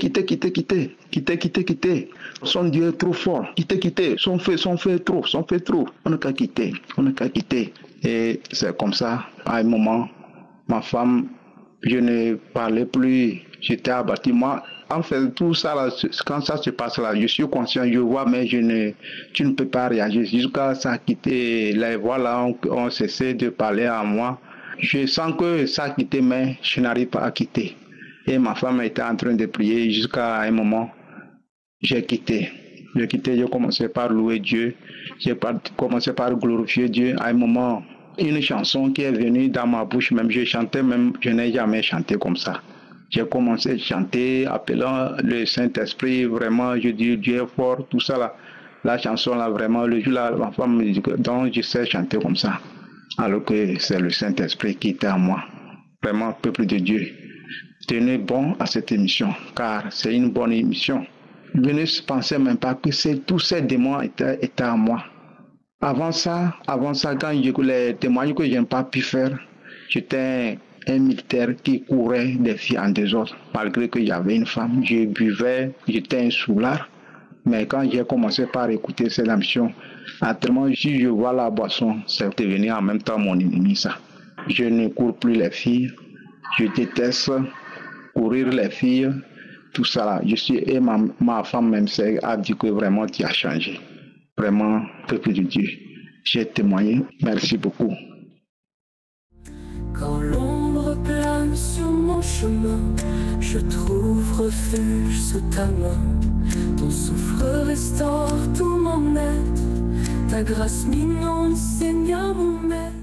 Son Dieu est trop fort, quittez, son feu est trop, on n'a qu'à quitter. Et c'est comme ça, à un moment, ma femme, je ne parlais plus, j'étais abattu. Moi, en fait, tout ça, là, quand ça se passe là, je suis conscient, je vois, mais tu ne peux pas réagir. Jusqu'à ça a quitté, les voix là ont cessé de parler à moi. Je sens que ça a quitté, mais je n'arrive pas à quitter. Et ma femme était en train de prier jusqu'à un moment, j'ai quitté. J'ai commencé par louer Dieu, j'ai commencé par glorifier Dieu. À un moment, une chanson qui est venue dans ma bouche, même je chantais, même je n'ai jamais chanté comme ça. J'ai commencé à chanter, appelant le Saint-Esprit, vraiment, je dis Dieu est fort, tout ça là. La chanson là, vraiment, le jour là, ma femme me dit que donc je sais chanter comme ça. Alors que c'est le Saint-Esprit qui était en moi. Vraiment, peuple de Dieu, tenez bon à cette émission, car c'est une bonne émission. Je ne pensais même pas que tous ces démons étaient en moi. Avant ça, quand les témoignages que je n'ai pas pu faire, j'étais un militaire qui courait des filles en désordre. Malgré qu'il y avait une femme, je buvais, j'étais un soulard. Mais quand j'ai commencé par écouter cette émission, actuellement, si je vois la boisson, c'est devenu en même temps mon ennemi, ça. Je ne cours plus les filles, je déteste courir les filles, tout ça là. Et ma femme même a dit que vraiment tu as changé. Vraiment, peuple de Dieu, j'ai témoigné. Merci beaucoup. Quand l'ombre plane sur mon chemin, je trouve refuge sous ta main. Ton souffle restaure tout mon être, ta grâce m'inonde, Seigneur mon maître.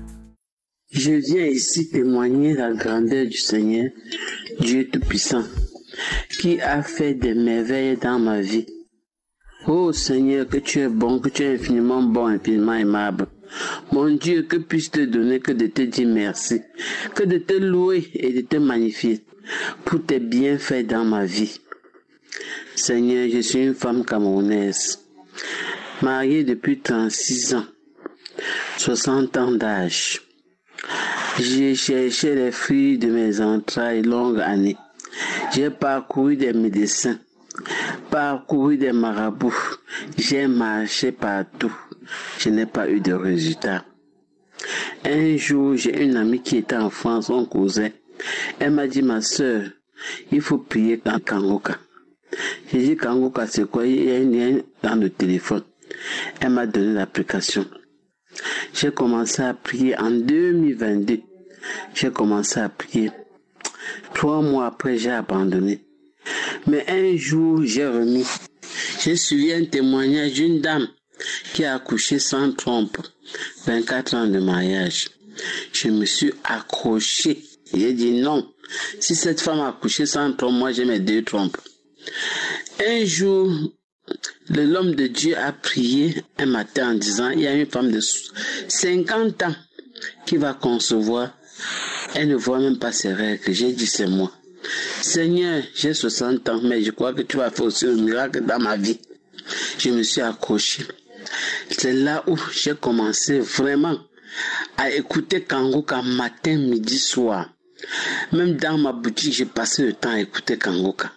Je viens ici témoigner la grandeur du Seigneur, Dieu Tout-Puissant, qui a fait des merveilles dans ma vie. Oh Seigneur, que tu es bon, que tu es infiniment bon, infiniment aimable. Mon Dieu, que puis-je te donner que de te dire merci, que de te louer et de te magnifier pour tes bienfaits dans ma vie. Seigneur, je suis une femme camerounaise, mariée depuis 36 ans, 60 ans d'âge. J'ai cherché les fruits de mes entrailles longues années. J'ai parcouru des médecins, parcouru des marabouts, j'ai marché partout. Je n'ai pas eu de résultat. Un jour, j'ai une amie qui était en France, son cousin. Elle m'a dit, ma soeur, il faut prier dans Kangoka. J'ai dit, Kangoka, c'est quoi? Il y a un lien dans le téléphone. Elle m'a donné l'application. J'ai commencé à prier en 2022. J'ai commencé à prier. 3 mois après, j'ai abandonné. Mais un jour, j'ai remis. J'ai suivi un témoignage d'une dame qui a accouché sans trompe, 24 ans de mariage. Je me suis accroché. J'ai dit non. Si cette femme a accouché sans trompe, moi j'ai mes 2 trompes. Un jour, l'homme de Dieu a prié un matin en disant, il y a une femme de 50 ans qui va concevoir. Elle ne voit même pas ses règles. J'ai dit, c'est moi. Seigneur, j'ai 60 ans, mais je crois que tu vas faire aussi un miracle dans ma vie. Je me suis accroché. C'est là où j'ai commencé vraiment à écouter Kangoka matin, midi, soir. Même dans ma boutique, j'ai passé le temps à écouter Kangoka.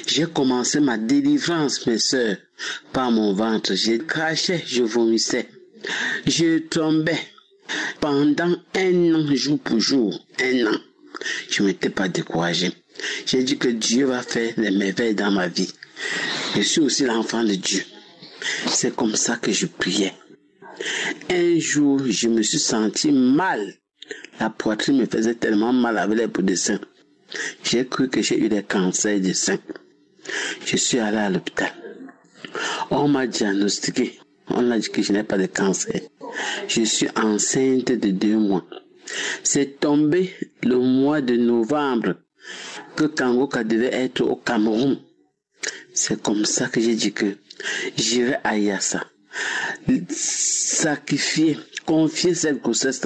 J'ai commencé ma délivrance, mes sœurs, par mon ventre. J'ai craché, je vomissais. Je tombais pendant 1 an, jour pour jour. 1 an. Je ne m'étais pas découragé. J'ai dit que Dieu va faire des merveilles dans ma vie. Je suis aussi l'enfant de Dieu. C'est comme ça que je priais. Un jour, je me suis senti mal. La poitrine me faisait tellement mal avec les bouts de sein. J'ai cru que j'ai eu des cancers du sein. Je suis allé à l'hôpital. On m'a diagnostiqué. On a dit que je n'ai pas de cancer. Je suis enceinte de 2 mois. C'est tombé le mois de novembre que Kangoka devait être au Cameroun. C'est comme ça que j'ai dit que j'irai à Yassa. Sacrifier, confier cette grossesse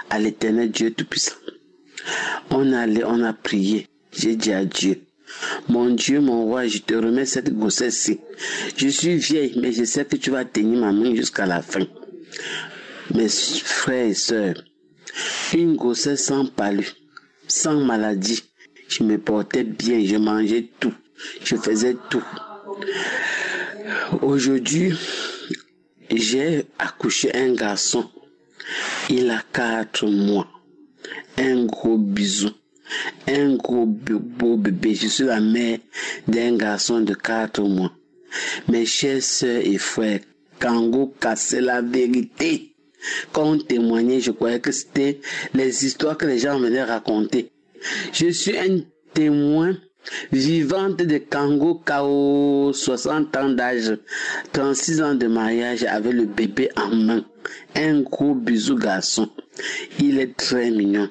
à l'Éternel Dieu Tout-Puissant. On a prié. J'ai dit à Dieu, mon Dieu, mon roi, je te remets cette grossesse-ci. Je suis vieille, mais je sais que tu vas tenir ma main jusqu'à la fin. Mes frères et sœurs, une grossesse sans palu, sans maladie. Je me portais bien, je mangeais tout, je faisais tout. Aujourd'hui, j'ai accouché un garçon. Il a 4 mois. Un gros bisou. Un gros beau bébé. Je suis la mère d'un garçon de 4 mois. Mes chers sœurs et frères, Kangoka, c'est la vérité. Quand on témoignait, je croyais que c'était les histoires que les gens venaient raconter. Je suis un témoin vivante de Kangoka aux 60 ans d'âge, 36 ans de mariage avec le bébé en main. Un gros bisou garçon. Il est très mignon.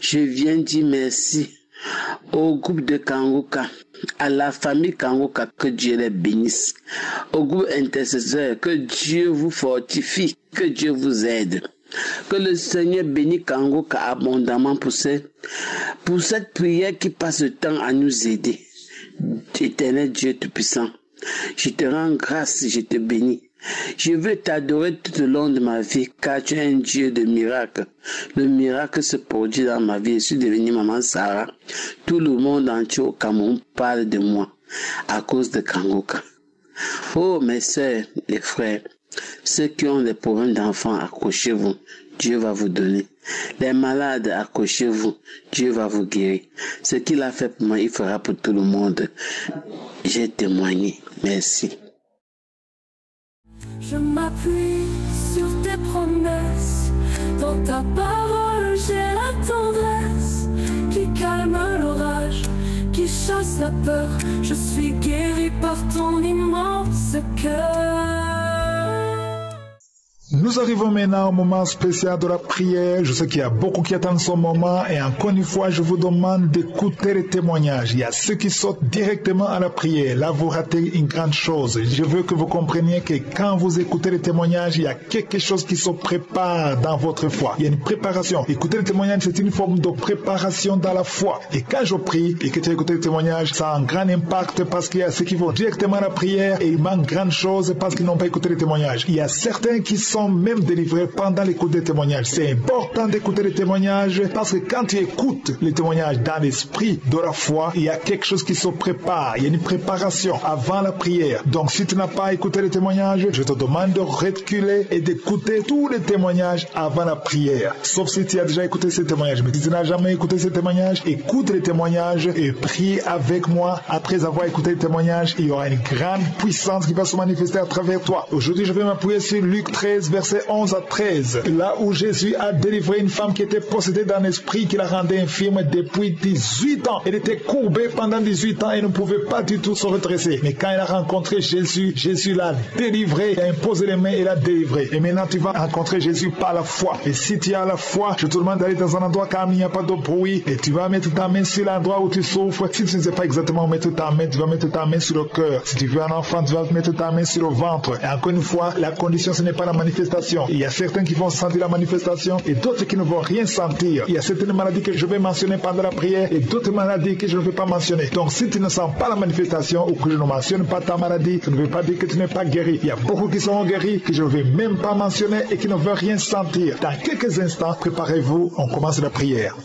Je viens dire merci au groupe de Kangoka, à la famille Kangoka, que Dieu les bénisse. Au groupe intercesseur, que Dieu vous fortifie, que Dieu vous aide. Que le Seigneur bénisse Kangoka abondamment pour cette prière qui passe le temps à nous aider. Éternel Dieu Tout-Puissant, je te rends grâce, je te bénis. Je veux t'adorer tout au long de ma vie, car tu es un Dieu de miracles. Le miracle se produit dans ma vie. Je suis devenue maman Sarah. Tout le monde entier au Cameroun parle de moi à cause de Kangoka. Oh, mes sœurs, les frères, ceux qui ont des problèmes d'enfants, accrochez-vous. Dieu va vous donner. Les malades, accrochez-vous. Dieu va vous guérir. Ce qu'il a fait pour moi, il fera pour tout le monde. J'ai témoigné. Merci. Je m'appuie sur tes promesses. Dans ta parole, j'ai la tendresse qui calme l'orage, qui chasse la peur. Je suis guéri par ton immense cœur. Nous arrivons maintenant au moment spécial de la prière. Je sais qu'il y a beaucoup qui attendent ce moment et encore une fois, je vous demande d'écouter les témoignages. Il y a ceux qui sautent directement à la prière. Là, vous ratez une grande chose. Je veux que vous compreniez que quand vous écoutez les témoignages, il y a quelque chose qui se prépare dans votre foi. Il y a une préparation. Écouter les témoignages, c'est une forme de préparation dans la foi. Et quand je prie et que tu as écouté les témoignages, ça a un grand impact parce qu'il y a ceux qui vont directement à la prière et il manque grande chose parce qu'ils n'ont pas écouté les témoignages. Il y a certains qui sont même délivrés pendant l'écoute des témoignages. C'est important d'écouter les témoignages parce que quand tu écoutes les témoignages dans l'esprit de la foi, il y a quelque chose qui se prépare. Il y a une préparation avant la prière. Donc si tu n'as pas écouté les témoignages, je te demande de reculer et d'écouter tous les témoignages avant la prière. Sauf si tu as déjà écouté ces témoignages. Mais si tu n'as jamais écouté ces témoignages, écoute les témoignages et prie avec moi. Après avoir écouté les témoignages, il y aura une grande puissance qui va se manifester à travers toi. Aujourd'hui, je vais m'appuyer sur Luc 13, verset 11 à 13, là où Jésus a délivré une femme qui était possédée d'un esprit qui la rendait infirme depuis 18 ans. Elle était courbée pendant 18 ans et ne pouvait pas du tout se redresser. Mais quand elle a rencontré Jésus, Jésus l'a délivrée, il a imposé les mains et l'a délivrée. Et maintenant, tu vas rencontrer Jésus par la foi. Et si tu as la foi, je te demande d'aller dans un endroit calme, il n'y a pas de bruit, et tu vas mettre ta main sur l'endroit où tu souffres. Si tu ne sais pas exactement où mettre ta main, tu vas mettre ta main sur le cœur. Si tu veux un enfant, tu vas mettre ta main sur le ventre. Et encore une fois, la condition, ce n'est pas la manifestation. Il y a certains qui vont sentir la manifestation et d'autres qui ne vont rien sentir. Il y a certaines maladies que je vais mentionner pendant la prière et d'autres maladies que je ne vais pas mentionner. Donc si tu ne sens pas la manifestation ou que je ne mentionne pas ta maladie, ça ne veut pas dire que tu n'es pas guéri. Il y a beaucoup qui sont guéris que je ne vais même pas mentionner et qui ne veulent rien sentir. Dans quelques instants, préparez-vous, on commence la prière.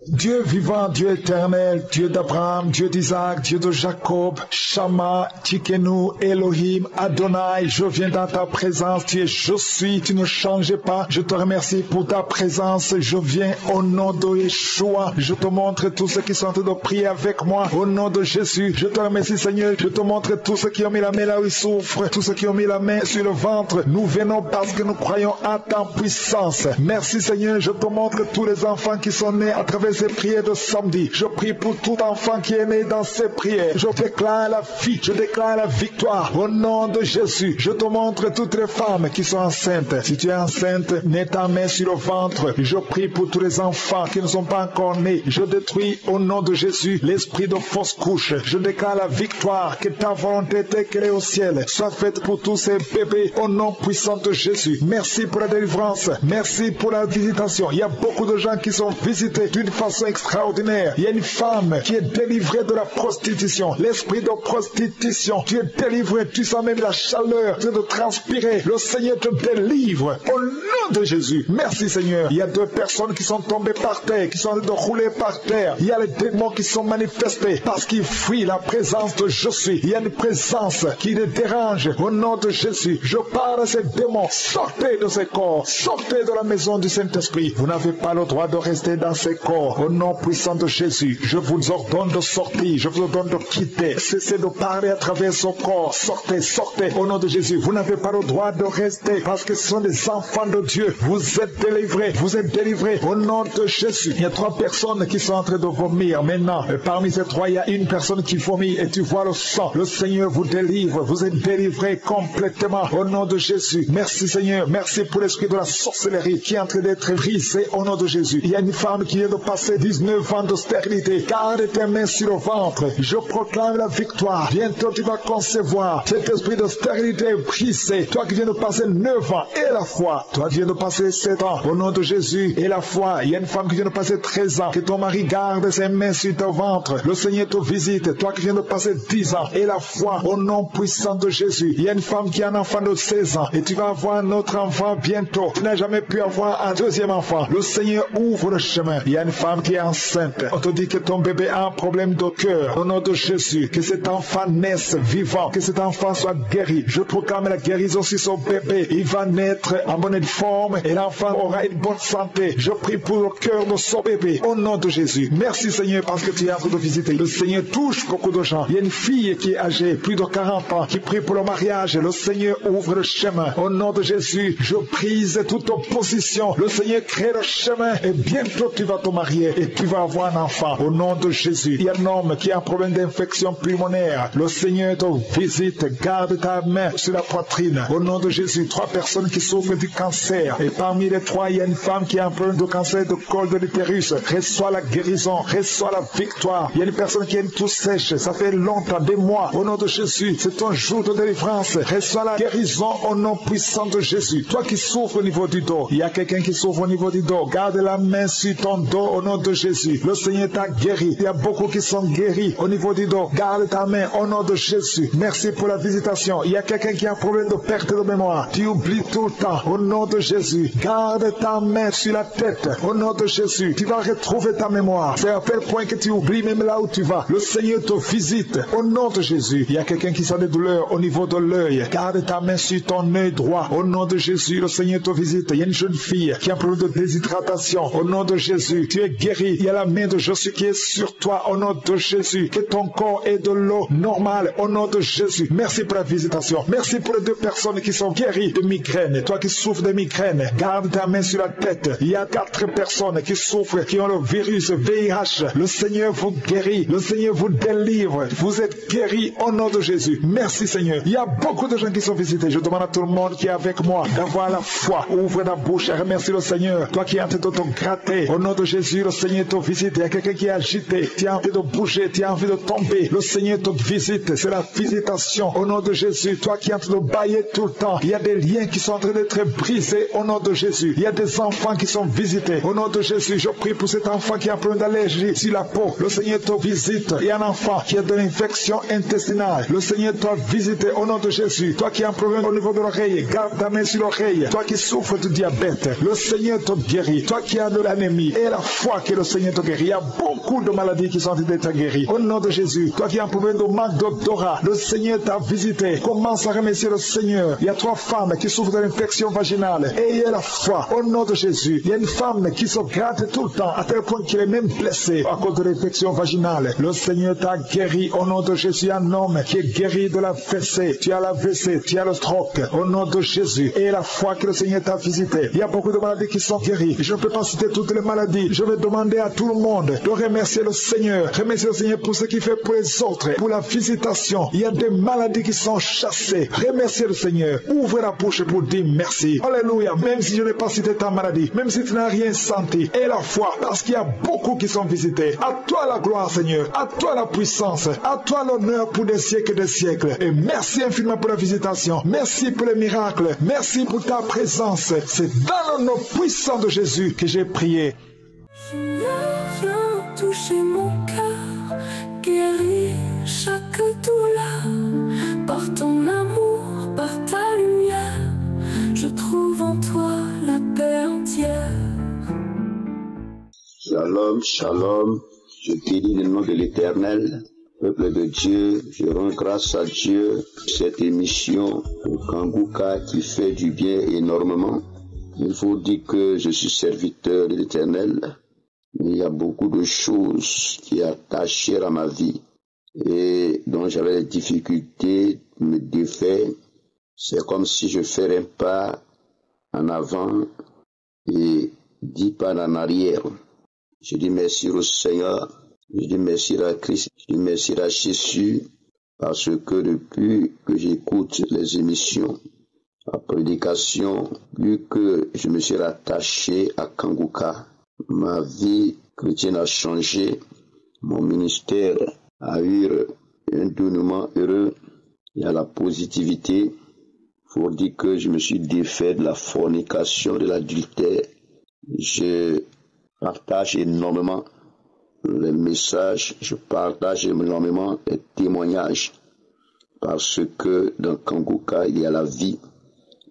Dieu vivant, Dieu éternel, Dieu d'Abraham, Dieu d'Isaac, Dieu de Jacob, Shama, Tikenu, Elohim, Adonai, je viens dans ta présence, tu es je suis, tu ne changes pas, je te remercie pour ta présence, je viens au nom de Yeshua, je te montre tous ceux qui sont en train de prier avec moi, au nom de Jésus, je te remercie Seigneur, je te montre tous ceux qui ont mis la main là où ils souffrent, tous ceux qui ont mis la main sur le ventre, nous venons parce que nous croyons à ta puissance, merci Seigneur, je te montre tous les enfants qui sont nés à travers ces prières de samedi. Je prie pour tout enfant qui est né dans ces prières. Je déclare la vie, je déclare la victoire. Au nom de Jésus, je te montre toutes les femmes qui sont enceintes. Si tu es enceinte, mets ta main sur le ventre. Je prie pour tous les enfants qui ne sont pas encore nés. Je détruis au nom de Jésus l'esprit de fausse couche. Je déclare la victoire, que ta volonté telle qu'elle est au ciel soit faite pour tous ces bébés au nom puissant de Jésus. Merci pour la délivrance. Merci pour la visitation. Il y a beaucoup de gens qui sont visités d'une façon extraordinaire. Il y a une femme qui est délivrée de la prostitution. L'esprit de prostitution. Tu es délivré. Tu sens même la chaleur de transpirer. Le Seigneur te délivre au nom de Jésus. Merci Seigneur. Il y a 2 personnes qui sont tombées par terre, qui sont en train de rouler par terre. Il y a les démons qui sont manifestés parce qu'ils fuient la présence de je suis. Il y a une présence qui les dérange au nom de Jésus. Je parle à ces démons. Sortez de ces corps. Sortez de la maison du Saint-Esprit. Vous n'avez pas le droit de rester dans ces corps. Au nom puissant de Jésus, je vous ordonne de sortir. Je vous ordonne de quitter. Cessez de parler à travers son corps. Sortez, sortez. Au nom de Jésus, vous n'avez pas le droit de rester parce que ce sont des enfants de Dieu. Vous êtes délivrés. Vous êtes délivrés. Au nom de Jésus. Il y a 3 personnes qui sont en train de vomir. Maintenant, parmi ces 3, il y a une personne qui vomit et tu vois le sang. Le Seigneur vous délivre. Vous êtes délivrés complètement. Au nom de Jésus. Merci Seigneur. Merci pour l'esprit de la sorcellerie qui est en train d'être brisé au nom de Jésus. Il y a une femme qui vient de passer 19 ans de stérilité. Garde tes mains sur le ventre. Je proclame la victoire. Bientôt tu vas concevoir. Cet esprit de stérilité est brisé. Toi qui viens de passer 9 ans et la foi. Toi qui viens de passer 7 ans au nom de Jésus et la foi. Il y a une femme qui vient de passer 13 ans. Que ton mari garde ses mains sur ton ventre. Le Seigneur te visite. Toi qui viens de passer 10 ans et la foi au nom puissant de Jésus. Il y a une femme qui a un enfant de 16 ans et tu vas avoir un autre enfant bientôt. Tu n'as jamais pu avoir un 2e enfant. Le Seigneur ouvre le chemin. Il y a une femme qui est enceinte. On te dit que ton bébé a un problème de cœur. Au nom de Jésus, que cet enfant naisse vivant, que cet enfant soit guéri. Je proclame la guérison sur son bébé. Il va naître en bonne forme et l'enfant aura une bonne santé. Je prie pour le cœur de son bébé. Au nom de Jésus. Merci Seigneur parce que tu es en train de visiter. Le Seigneur touche beaucoup de gens. Il y a une fille qui est âgée, plus de 40 ans, qui prie pour le mariage. Le Seigneur ouvre le chemin. Au nom de Jésus, je brise toute opposition. Le Seigneur crée le chemin et bientôt tu vas te marier et tu vas avoir un enfant. Au nom de Jésus, il y a un homme qui a un problème d'infection pulmonaire. Le Seigneur te visite. Garde ta main sur la poitrine. Au nom de Jésus, 3 personnes qui souffrent du cancer. Et parmi les 3, il y a une femme qui a un problème de cancer de col de l'utérus. Reçois la guérison. Reçois la victoire. Il y a une personne qui a une toux sèche. Ça fait longtemps, des mois. Au nom de Jésus, c'est ton jour de délivrance. Reçois la guérison au nom puissant de Jésus. Toi qui souffres au niveau du dos, il y a quelqu'un qui souffre au niveau du dos. Garde la main sur ton dos au nom de Jésus. Le Seigneur t'a guéri. Il y a beaucoup qui sont guéris au niveau du dos. Garde ta main au nom de Jésus. Merci pour la visitation. Il y a quelqu'un qui a un problème de perte de mémoire. Tu oublies tout le temps au nom de Jésus. Garde ta main sur la tête au nom de Jésus. Tu vas retrouver ta mémoire. C'est à tel point que tu oublies même là où tu vas. Le Seigneur te visite au nom de Jésus. Il y a quelqu'un qui sent des douleurs au niveau de l'œil. Garde ta main sur ton œil droit au nom de Jésus. Le Seigneur te visite. Il y a une jeune fille qui a un problème de déshydratation au nom de Jésus. Tu es guéri. Il y a la main de Jésus qui est sur toi au nom de Jésus. Que ton corps ait de l'eau normale au nom de Jésus. Merci pour la visitation. Merci pour les 2 personnes qui sont guéries de migraine. Toi qui souffres de migraine, garde ta main sur la tête. Il y a 4 personnes qui souffrent, qui ont le virus VIH. Le Seigneur vous guérit. Le Seigneur vous délivre. Vous êtes guéris au nom de Jésus. Merci Seigneur. Il y a beaucoup de gens qui sont visités. Je demande à tout le monde qui est avec moi d'avoir la foi. Ouvre la bouche et remercie le Seigneur. Toi qui es en train de te gratter, au nom de Jésus, le Seigneur te visite. Il y a quelqu'un qui est agité. Tu as envie de bouger. Tu as envie de tomber. Le Seigneur te visite. C'est la visitation au nom de Jésus. Toi qui es en train de bailler tout le temps. Il y a des liens qui sont en train d'être brisés au nom de Jésus. Il y a des enfants qui sont visités. Au nom de Jésus, je prie pour cet enfant qui a un problème d'allergie sur la peau. Le Seigneur te visite. Il y a un enfant qui a de l'infection intestinale. Le Seigneur t'a visité au nom de Jésus. Toi qui as un problème au niveau de l'oreille, garde ta main sur l'oreille. Toi qui souffres de diabète, le Seigneur te guérit. Toi qui as de l'anémie et la foi que le Seigneur te guérit. Il y a beaucoup de maladies qui sont en train d'être guéries. Au nom de Jésus, toi qui as un problème de manque d'odorat, le Seigneur t'a visité. Commence à remercier le Seigneur. Il y a 3 femmes qui souffrent de l'infection vaginale. Ayez la foi au nom de Jésus. Il y a une femme qui se gratte tout le temps à tel point qu'elle est même blessée à cause de l'infection vaginale. Le Seigneur t'a guéri au nom de Jésus. Un homme qui est guéri de la WC. Tu as la WC, tu as le stroke au nom de Jésus. Et la foi que le Seigneur t'a visité. Il y a beaucoup de maladies qui sont guéries. Je ne peux pas citer toutes les maladies. Je vais demander à tout le monde de remercier le Seigneur. Remercier le Seigneur pour ce qu'il fait pour les autres, pour la visitation. Il y a des maladies qui sont chassées. Remercier le Seigneur. Ouvre la bouche pour dire merci. Alléluia. Même si je n'ai pas cité ta maladie, même si tu n'as rien senti, et la foi, parce qu'il y a beaucoup qui sont visités. À toi la gloire, Seigneur. À toi la puissance. À toi l'honneur pour des siècles et des siècles. Et merci infiniment pour la visitation. Merci pour les miracles. Merci pour ta présence. C'est dans le nom puissant de Jésus que j'ai prié. Viens toucher mon cœur, guéris chaque douleur. Par ton amour, par ta lumière, je trouve en toi la paix entière. Shalom, shalom, je bénis le nom de l'Éternel. Peuple de Dieu, je rends grâce à Dieu pour cette émission au Kangouka qui fait du bien énormément. Il faut dire que je suis serviteur de l'Éternel. Il y a beaucoup de choses qui attachent à ma vie et dont j'avais des difficultés de me défaire. C'est comme si je ferais un pas en avant et 10 pas en arrière. Je dis merci au Seigneur, je dis merci à Christ, je dis merci à Jésus, parce que depuis que j'écoute les émissions, la prédication, vu que je me suis rattaché à Kangouka, ma vie chrétienne a changé, mon ministère a eu un dénouement heureux, il y a la positivité. Il faut dire que je me suis défait de la fornication, de l'adultère. Je partage énormément les messages, je partage énormément les témoignages, parce que dans Kangouka, il y a la vie,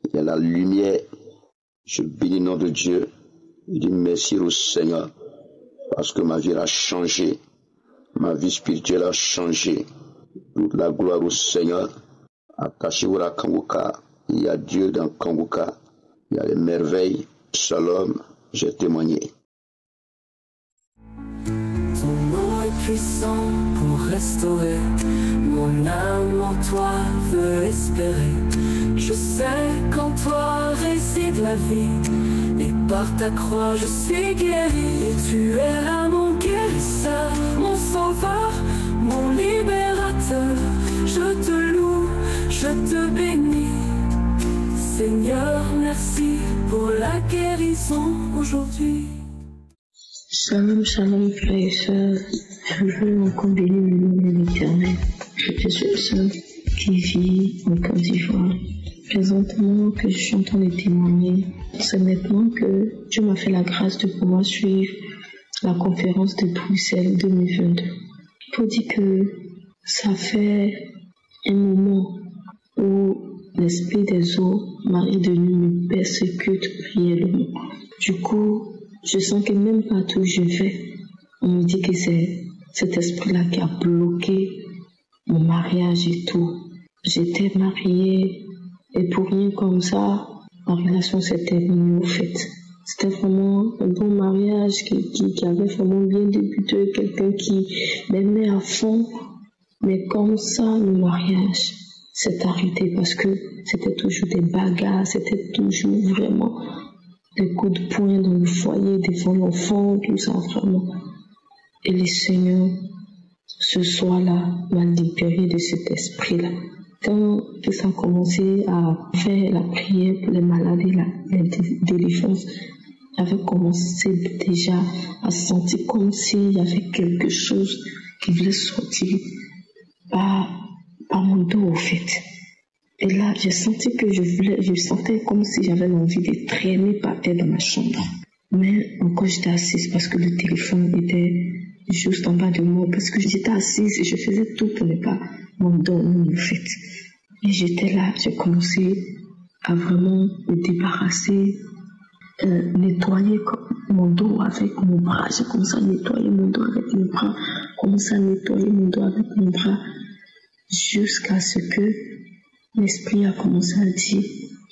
il y a la lumière. Je bénis le nom de Dieu, je dis merci au Seigneur, parce que ma vie a changé, ma vie spirituelle a changé. Toute la gloire au Seigneur. Attachez-vous à Kangouka, il y a Dieu dans Kangouka, il y a les merveilles. Shalom, j'ai témoigné. Ton mot est puissant pour restaurer. Mon âme en toi veut espérer. Je sais qu'en toi réside la vie. Et par ta croix je suis guéri. Et tu es là mon guérisseur, mon sauveur, mon libérateur. Je te loue, je te bénis. Seigneur, merci pour la guérison aujourd'hui. Shalom, shalom, frères et sœurs. Je veux encore bénir le nom de l'Éternel. Je suis le seul qui vit en Côte d'Ivoire. Présentement que je suis en train de témoigner, c'est maintenant que Dieu m'a fait la grâce de pouvoir suivre la conférence de Bruxelles 2022. Il faut dire que ça fait un moment où l'esprit des eaux, Marie de nuit, me persécute réellement. Du coup, je sens que même partout où je vais, on me dit que c'est cet esprit-là qui a bloqué mon mariage et tout. J'étais mariée et pour rien comme ça, ma relation s'est terminée au fait. C'était vraiment un bon mariage qui avait vraiment bien débuté, quelqu'un qui m'aimait à fond. Mais comme ça, le mariage s'est arrêté parce que c'était toujours des bagarres, c'était toujours vraiment des coups de poing dans le foyer, devant l'enfant, tout ça vraiment. Et le Seigneur, ce soir-là, m'a libéré de cet esprit-là. Quand ça a commencé à faire la prière pour les maladies, la délivrance, j'avais commencé déjà à sentir comme s'il y avait quelque chose qui voulait sortir par mon dos au fait. Et là, j'ai senti que je sentais comme si j'avais envie de traîner par terre dans ma chambre. Mais encore j'étais assise parce que le téléphone était juste en bas de moi, parce que j'étais assise et je faisais tout pour ne pas m'endormir en fait. Et j'étais là, j'ai commencé à vraiment me débarrasser, nettoyer mon dos avec mon bras. J'ai commencé à nettoyer mon dos avec mon bras, commencé à nettoyer mon dos avec mon bras, jusqu'à ce que l'esprit a commencé à dire,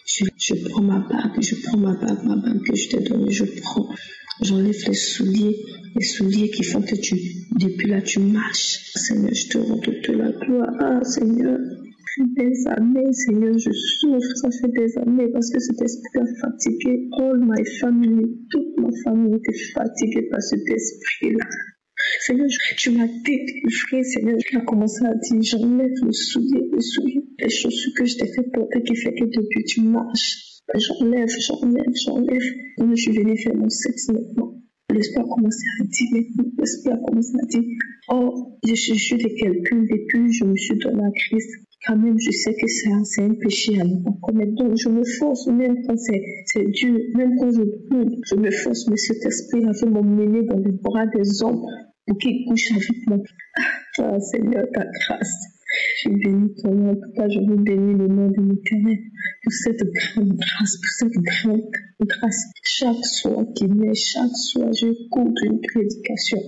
je prends ma bague que je t'ai donnée, j'enlève les souliers qui font que depuis là tu marches. Seigneur, je te rends toute la gloire. Ah Seigneur, fait des années, Seigneur, je souffre, ça fait des années parce que cet esprit a fatigué all my family, toute ma famille était fatiguée par cet esprit-là. Seigneur, tu m'as délivré, Seigneur, tu as commencé à dire, j'enlève le soulier, les chaussures que je t'ai fait porter qui fait que depuis tu marches. J'enlève. Quand je suis venue faire mon sexe maintenant, l'esprit a commencé à dire, oh, je suis juste de quelqu'un depuis que je me suis donné à Christ. Quand même, je sais que c'est un péché à ne pas commettre. Donc, je me force, même quand c'est Dieu, même quand je brûle, je me force, mais cet esprit-là veut m'emmener dans les bras des hommes pour qu'ils couchent avec moi. Ah, Seigneur, ta grâce. Je bénis ton nom, en tout cas, je veux bénir le nom de l'Éternel pour cette grande grâce, Chaque soir chaque soir, j'écoute une prédication.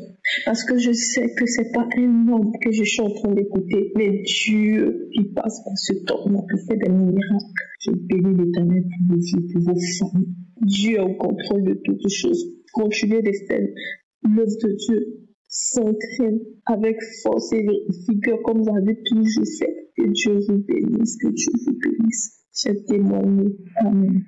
Parce que je sais que c'est pas un homme que je suis en train d'écouter, mais Dieu qui passe par ce homme qui fait des miracles. Je bénis l'Éternel pour vos vies, pour vos familles. Dieu est au contrôle de toutes choses. Continuez de faire l'œuvre de Dieu. S'entraîne avec force et vigueur comme vous avez toujours fait. Que Dieu vous bénisse, que Dieu vous bénisse. J'ai témoigné. Amen.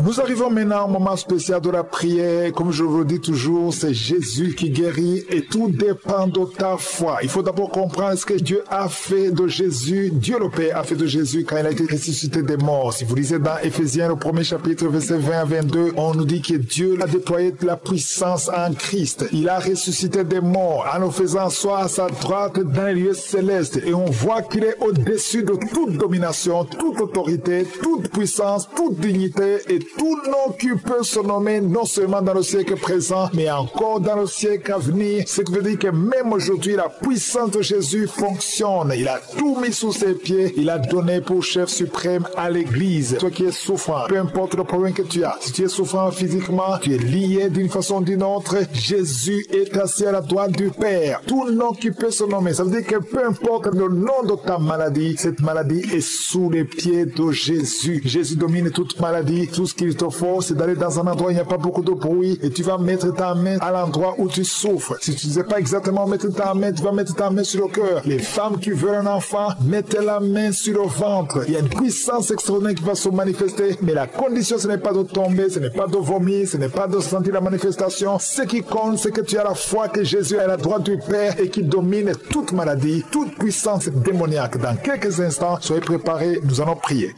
Nous arrivons maintenant au moment spécial de la prière. Comme je vous le dis toujours, c'est Jésus qui guérit et tout dépend de ta foi. Il faut d'abord comprendre ce que Dieu a fait de Jésus. Dieu le Père a fait de Jésus quand il a été ressuscité des morts. Si vous lisez dans Éphésiens, le premier chapitre, verset 20 à 22, on nous dit que Dieu a déployé de la puissance en Christ. Il a ressuscité des morts en nous faisant asseoir à sa droite dans les lieux célestes. Et on voit qu'il est au-dessus de toute domination, toute autorité, toute puissance, toute dignité et tout nom qui peut se nommer non seulement dans le siècle présent, mais encore dans le siècle à venir. Ce qui veut dire que même aujourd'hui, la puissance de Jésus fonctionne. Il a tout mis sous ses pieds. Il a donné pour chef suprême à l'Église. Toi qui es souffrant, peu importe le problème que tu as, si tu es souffrant physiquement, tu es lié d'une façon ou d'une autre, Jésus est assis à la droite du Père. Tout nom qui peut se nommer. Ça veut dire que peu importe le nom de ta maladie, cette maladie est sous les pieds de Jésus. Jésus domine toute maladie. Tout ce qu'il te faut, c'est d'aller dans un endroit où il n'y a pas beaucoup de bruit et tu vas mettre ta main à l'endroit où tu souffres. Si tu ne sais pas exactement mettre ta main, tu vas mettre ta main sur le cœur. Les femmes qui veulent un enfant, mettez la main sur le ventre. Il y a une puissance extraordinaire qui va se manifester, mais la condition, ce n'est pas de tomber, ce n'est pas de vomir, ce n'est pas de sentir la manifestation. Ce qui compte, c'est que tu as la foi que Jésus est à la droite du Père et qui domine toute maladie, toute puissance démoniaque. Dans quelques instants, soyez préparés, nous allons prier.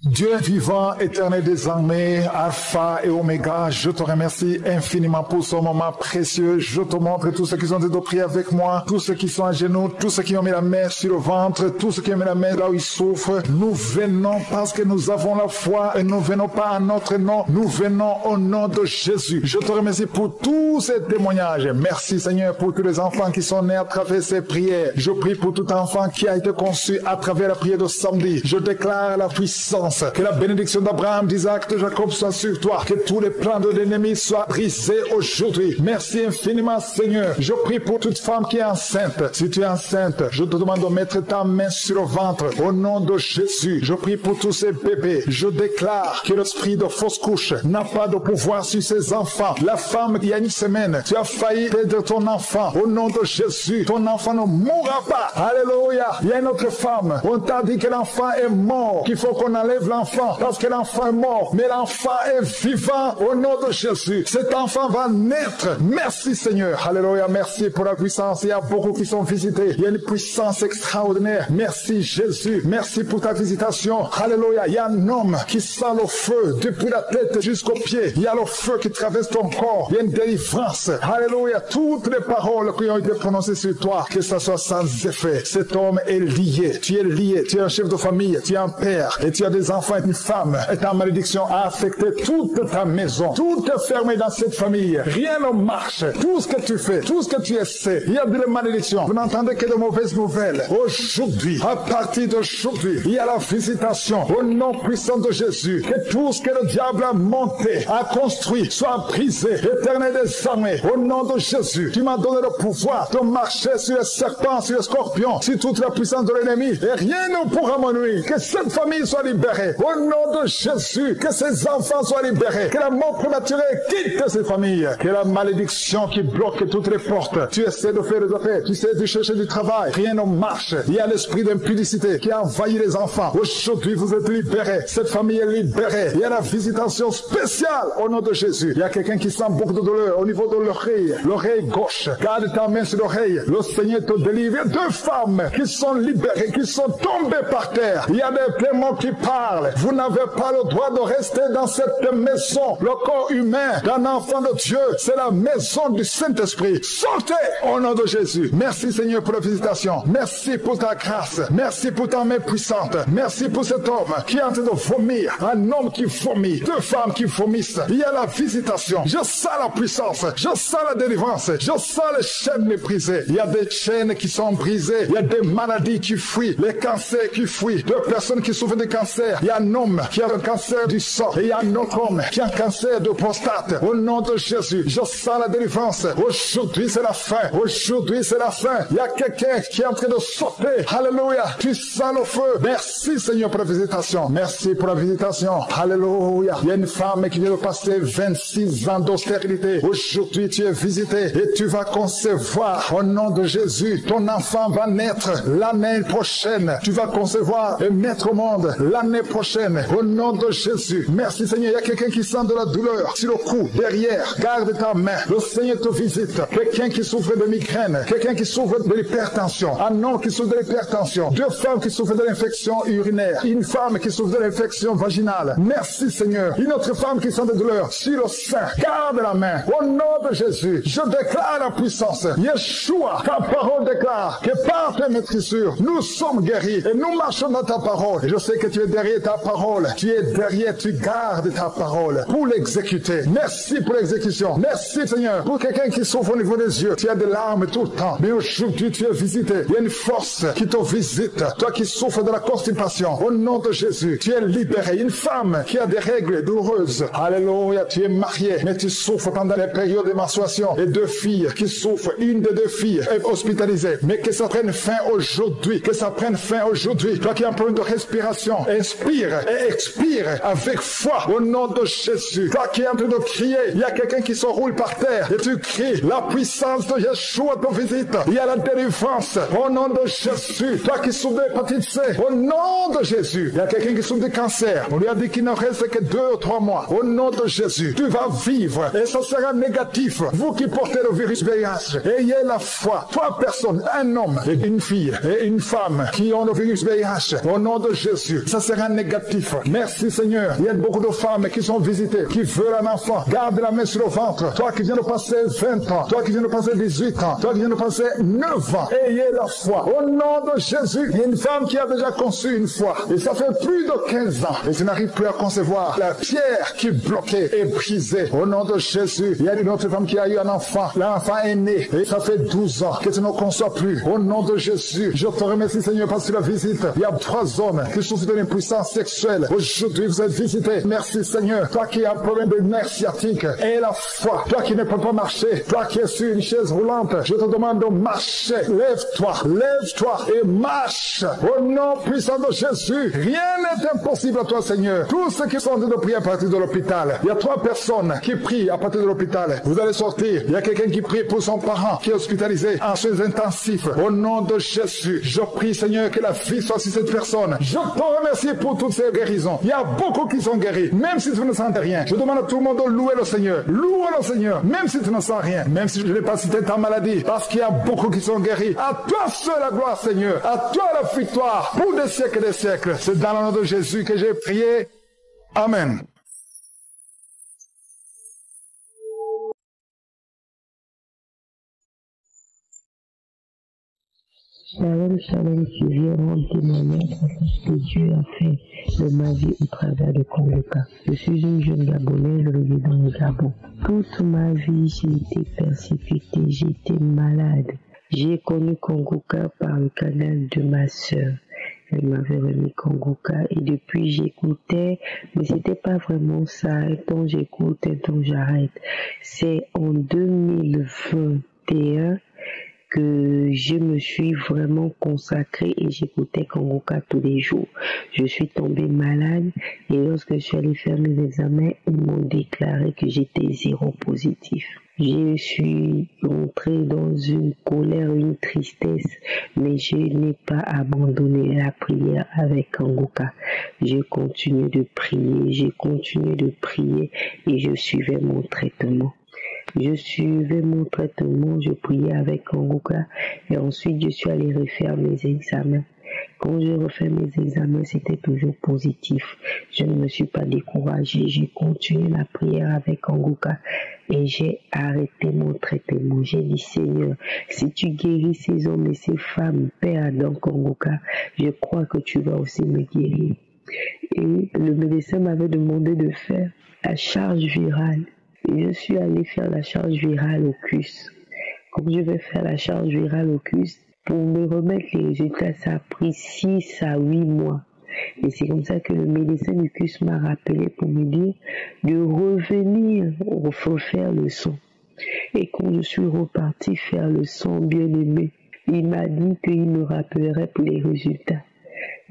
Dieu vivant, éternel désormais, Alpha et Oméga, je te remercie infiniment pour ce moment précieux. Je te montre tous ceux qui ont été priés avec moi, tous ceux qui sont à genoux, tous ceux qui ont mis la main sur le ventre, tous ceux qui ont mis la main là où ils souffrent. Nous venons parce que nous avons la foi et nous venons pas en notre nom, nous venons au nom de Jésus. Je te remercie pour tous ces témoignages. Merci Seigneur pour tous les enfants qui sont nés à travers ces prières. Je prie pour tout enfant qui a été conçu à travers la prière de samedi. Je déclare la puissance. Que la bénédiction d'Abraham, d'Isaac, de Jacob soit sur toi. Que tous les plans de l'ennemi soient brisés aujourd'hui. Merci infiniment, Seigneur. Je prie pour toute femme qui est enceinte. Si tu es enceinte, je te demande de mettre ta main sur le ventre. Au nom de Jésus, je prie pour tous ces bébés. Je déclare que l'esprit de fausse couche n'a pas de pouvoir sur ces enfants. La femme, il y a une semaine, tu as failli perdre ton enfant. Au nom de Jésus, ton enfant ne mourra pas. Alléluia. Il y a une autre femme. On t'a dit que l'enfant est mort, qu'il faut qu'on enlève l'enfant parce que l'enfant est mort, mais l'enfant est vivant au nom de Jésus. Cet enfant va naître. Merci Seigneur. Alléluia. Merci pour la puissance. Il y a beaucoup qui sont visités. Il y a une puissance extraordinaire. Merci Jésus. Merci pour ta visitation. Alléluia. Il y a un homme qui sent le feu depuis la tête jusqu'aux pieds. Il y a le feu qui traverse ton corps. Il y a une délivrance. Alléluia. Toutes les paroles qui ont été prononcées sur toi, que ça soit sans effet. Cet homme est lié. Tu es lié. Tu es un chef de famille. Tu es un père. Et tu as des enfants et une femme, et ta malédiction a affecté toute ta maison. Tout est fermé dans cette famille. Rien ne marche. Tout ce que tu fais, tout ce que tu essaies, il y a de la malédiction. Vous n'entendez que de mauvaises nouvelles. Aujourd'hui, à partir d'aujourd'hui, il y a la visitation au nom puissant de Jésus. Que tout ce que le diable a monté, a construit, soit brisé. Éternel des armées, au nom de Jésus, tu m'as donné le pouvoir de marcher sur les serpents, sur les scorpions, sur toute la puissance de l'ennemi. Et rien ne pourra me nuire. Que cette famille soit libérée. libérés. Au nom de Jésus, que ces enfants soient libérés. Que la mort prématurée quitte ces familles. Que la malédiction qui bloque toutes les portes. Tu essaies de faire des affaires. Tu essaies de chercher du travail. Rien ne marche. Il y a l'esprit d'impudicité qui a envahi les enfants. Aujourd'hui, vous êtes libérés. Cette famille est libérée. Il y a la visitation spéciale au nom de Jésus. Il y a quelqu'un qui sent beaucoup de douleur au niveau de l'oreille gauche. Garde ta main sur l'oreille. Le Seigneur te délivre. Il y a 2 femmes qui sont libérées, qui sont tombées par terre. Il y a des démons qui parlent. Vous n'avez pas le droit de rester dans cette maison. Le corps humain d'un enfant de Dieu, c'est la maison du Saint-Esprit. Sortez au nom de Jésus. Merci Seigneur pour la visitation. Merci pour ta grâce. Merci pour ta main puissante. Merci pour cet homme qui est en train de vomir. Un homme qui vomit. 2 femmes qui vomissent. Il y a la visitation. Je sens la puissance. Je sens la délivrance. Je sens les chaînes brisées. Il y a des chaînes qui sont brisées. Il y a des maladies qui fuient. Les cancers qui fuient. 2 personnes qui souffrent de cancer. Il y a un homme qui a un cancer du sang. Et il y a un autre homme qui a un cancer de prostate. Au nom de Jésus, je sens la délivrance. Aujourd'hui, c'est la fin. Aujourd'hui, c'est la fin. Il y a quelqu'un qui est en train de sauter. Alléluia. Tu sens le feu. Merci Seigneur pour la visitation. Merci pour la visitation. Alléluia. Il y a une femme qui vient de passer 26 ans d'austérité. Aujourd'hui, tu es visité et tu vas concevoir. Au nom de Jésus, ton enfant va naître l'année prochaine. Tu vas concevoir et mettre au monde l'année prochaine. Au nom de Jésus. Merci Seigneur. Il y a quelqu'un qui sent de la douleur sur le cou, derrière. Garde ta main. Le Seigneur te visite. Quelqu'un qui souffre de migraine. Quelqu'un qui souffre de l'hypertension. Un homme qui souffre de l'hypertension. 2 femmes qui souffrent de l'infection urinaire. Une femme qui souffre de l'infection vaginale. Merci Seigneur. Une autre femme qui sent de douleur sur le sein. Garde la main. Au nom de Jésus, je déclare la puissance. Yeshua, ta parole déclare que par tes maîtrisures, nous sommes guéris et nous marchons dans ta parole. Et je sais que tu es derrière ta parole. Tu es derrière, tu gardes ta parole pour l'exécuter. Merci pour l'exécution. Merci Seigneur. Pour quelqu'un qui souffre au niveau des yeux, tu as des larmes tout le temps. Mais aujourd'hui, tu es visité. Il y a une force qui te visite. Toi qui souffres de la constipation, au nom de Jésus, tu es libéré. Une femme qui a des règles douloureuses. Alléluia. Tu es marié, mais tu souffres pendant les périodes de menstruation. Et 2 filles qui souffrent. Une des 2 filles est hospitalisée. Mais que ça prenne fin aujourd'hui. Que ça prenne fin aujourd'hui. Toi qui as un problème de respiration, inspire et expire avec foi au nom de Jésus. Toi qui es en train de crier, il y a quelqu'un qui se roule par terre et tu cries, la puissance de Yeshua te visite. Il y a la délivrance au nom de Jésus. Toi qui souffres d'hépatite C, au nom de Jésus. Il y a quelqu'un qui souffre de cancer. On lui a dit qu'il ne reste que 2 ou 3 mois. Au nom de Jésus, tu vas vivre et ça sera négatif. Vous qui portez le virus VIH, ayez la foi. 3 personnes, un homme et une fille et une femme qui ont le virus VIH. Au nom de Jésus, ça sera négatif. Merci Seigneur. Il y a beaucoup de femmes qui sont visitées, qui veulent un enfant. Garde la main sur le ventre. Toi qui viens de passer 20 ans, toi qui viens de passer 18 ans, toi qui viens de passer 9 ans, ayez la foi. Au nom de Jésus, il y a une femme qui a déjà conçu une fois. Et ça fait plus de 15 ans. Et tu n'arrives plus à concevoir. La pierre qui bloquait est brisée. Au nom de Jésus, il y a une autre femme qui a eu un enfant. L'enfant est né. Et ça fait 12 ans que tu ne conçois plus. Au nom de Jésus, je te remercie Seigneur parce que la visite. Il y a 3 hommes qui souffrent de l'impuissance sexuelle. Aujourd'hui, vous êtes visités. Merci Seigneur. Toi qui as un problème de nerf sciatique, aie la foi. Toi qui ne peux pas marcher, toi qui es sur une chaise roulante, je te demande de marcher. Lève-toi et marche. Au nom puissant de Jésus, rien n'est impossible à toi Seigneur. Tous ceux qui sont en train de prier à partir de l'hôpital, il y a 3 personnes qui prient à partir de l'hôpital. Vous allez sortir. Il y a quelqu'un qui prie pour son parent qui est hospitalisé en soins intensifs. Au nom de Jésus, je prie Seigneur que la vie soit sur cette personne. Je te remercie pour toutes ces guérisons. Il y a beaucoup qui sont guéris, même si tu ne sens rien. Je demande à tout le monde de louer le Seigneur. Loue le Seigneur, même si tu ne sens rien, même si je n'ai pas cité ta maladie, parce qu'il y a beaucoup qui sont guéris. À toi seul la gloire Seigneur, à toi la victoire pour des siècles et des siècles. C'est dans le nom de Jésus que j'ai prié. Amen. Shalom, shalom, tu viens rendre témoignage de ce que Dieu a fait de ma vie au travers de Kongoka. Je suis une jeune Gabonaise résidant au Gabon. Toute ma vie, j'ai été persécutée, j'étais malade. J'ai connu Kongoka par le canal de ma sœur. Elle m'avait remis Kongoka et depuis j'écoutais, mais c'était pas vraiment ça. Un temps j'écoute, un temps j'arrête. C'est en 2021 que je me suis vraiment consacrée et j'écoutais Kanguka tous les jours. Je suis tombée malade et lorsque je suis allée faire mes examens, ils m'ont déclaré que j'étais séropositif. Je suis rentrée dans une colère, une tristesse, mais je n'ai pas abandonné la prière avec Kanguka. Je continue de prier et je suivais mon traitement. Je priais avec Kanguka et ensuite je suis allée refaire mes examens. Quand je refais mes examens, c'était toujours positif. Je ne me suis pas découragée, j'ai continué la prière avec Kanguka et j'ai arrêté mon traitement. J'ai dit, Seigneur, si tu guéris ces hommes et ces femmes, Père Adam Kanguka, je crois que tu vas aussi me guérir. Et le médecin m'avait demandé de faire la charge virale. Et je suis allée faire la charge virale au CUS. Comme je vais faire la charge virale au CUS, pour me remettre les résultats, ça a pris 6 à 8 mois. Et c'est comme ça que le médecin du CUS m'a rappelé pour me dire de revenir refaire le sang. Et quand je suis repartie faire le sang, bien aimé, il m'a dit qu'il me rappellerait pour les résultats.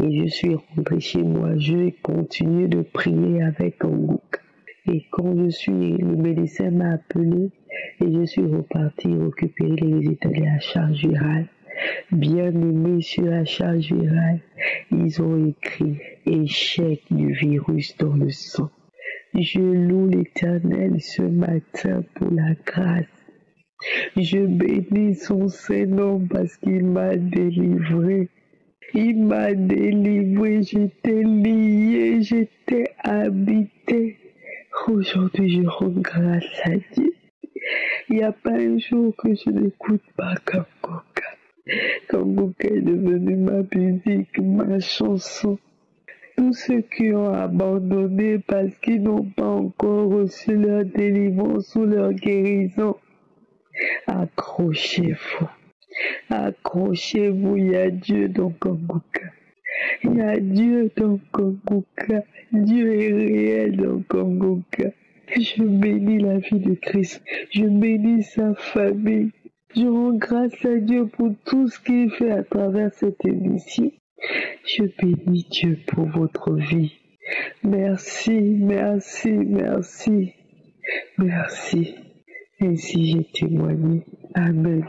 Et je suis rentrée chez moi, je continue de prier avec Kanguka. Et quand le médecin m'a appelé et je suis repartie récupérer les résultats de la charge virale. Bien aimé, sur la charge virale, ils ont écrit échec du virus dans le sang. Je loue l'Éternel ce matin pour la grâce. Je bénis son Saint-Nom parce qu'il m'a délivré. Il m'a délivré, j'étais lié, j'étais habité. Aujourd'hui, je rends grâce à Dieu. Il n'y a pas un jour que je n'écoute pas Kanguka. Kanguka est devenu ma musique, ma chanson. Tous ceux qui ont abandonné parce qu'ils n'ont pas encore reçu leur délivrance ou leur guérison, accrochez-vous. Accrochez-vous, il y a Dieu dans Kanguka. Il y a Dieu dans Kanguka. Dieu est réel dans Kanguka. Je bénis la vie de Christ. Je bénis sa famille. Je rends grâce à Dieu pour tout ce qu'il fait à travers cette émission. Je bénis Dieu pour votre vie. Merci, merci, merci. Merci. Ainsi j'ai témoigné. Amen.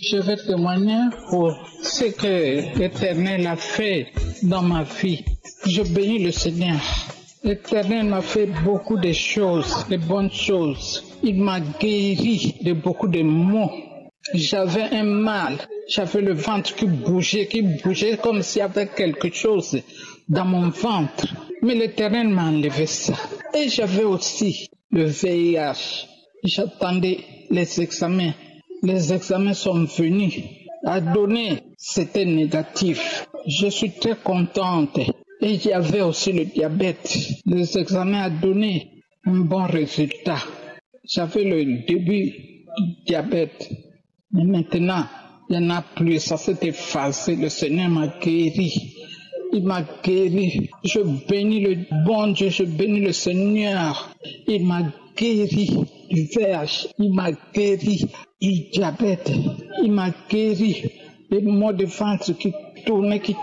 Je vais témoigner pour ce que l'Éternel a fait dans ma vie. Je bénis le Seigneur. L'Éternel m'a fait beaucoup de choses, de bonnes choses. Il m'a guéri de beaucoup de maux. J'avais un mal, j'avais le ventre qui bougeait comme s'il y avait quelque chose dans mon ventre. Mais l'Éternel m'a enlevé ça. Et j'avais aussi le VIH. J'attendais les examens. Les examens sont venus. À donner, c'était négatif. Je suis très contente. Et il y avait aussi le diabète. Les examens ont donné un bon résultat. J'avais le début du diabète. Mais maintenant, il n'y en a plus. Ça s'est effacé. Le Seigneur m'a guéri. Il m'a guéri. Je bénis le bon Dieu. Je bénis le Seigneur. Il m'a guéri du VIH. Il m'a guéri du diabète. Il m'a guéri des maux de ventre qui tournaient, qui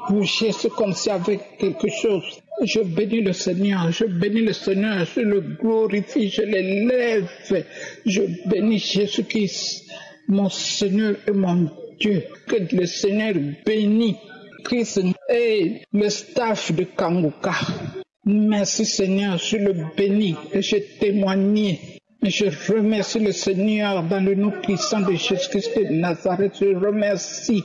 bougeaient. C'est comme s'il y avait quelque chose. Je bénis le Seigneur. Je bénis le Seigneur. Je le glorifie. Je l'élève. Je bénis Jésus-Christ, mon Seigneur et mon Dieu. Que le Seigneur bénisse Christ et le staff de Kanguka. Merci Seigneur, je le bénis et je témoigne. Je remercie le Seigneur dans le nom puissant de Jésus-Christ de Nazareth. Je remercie.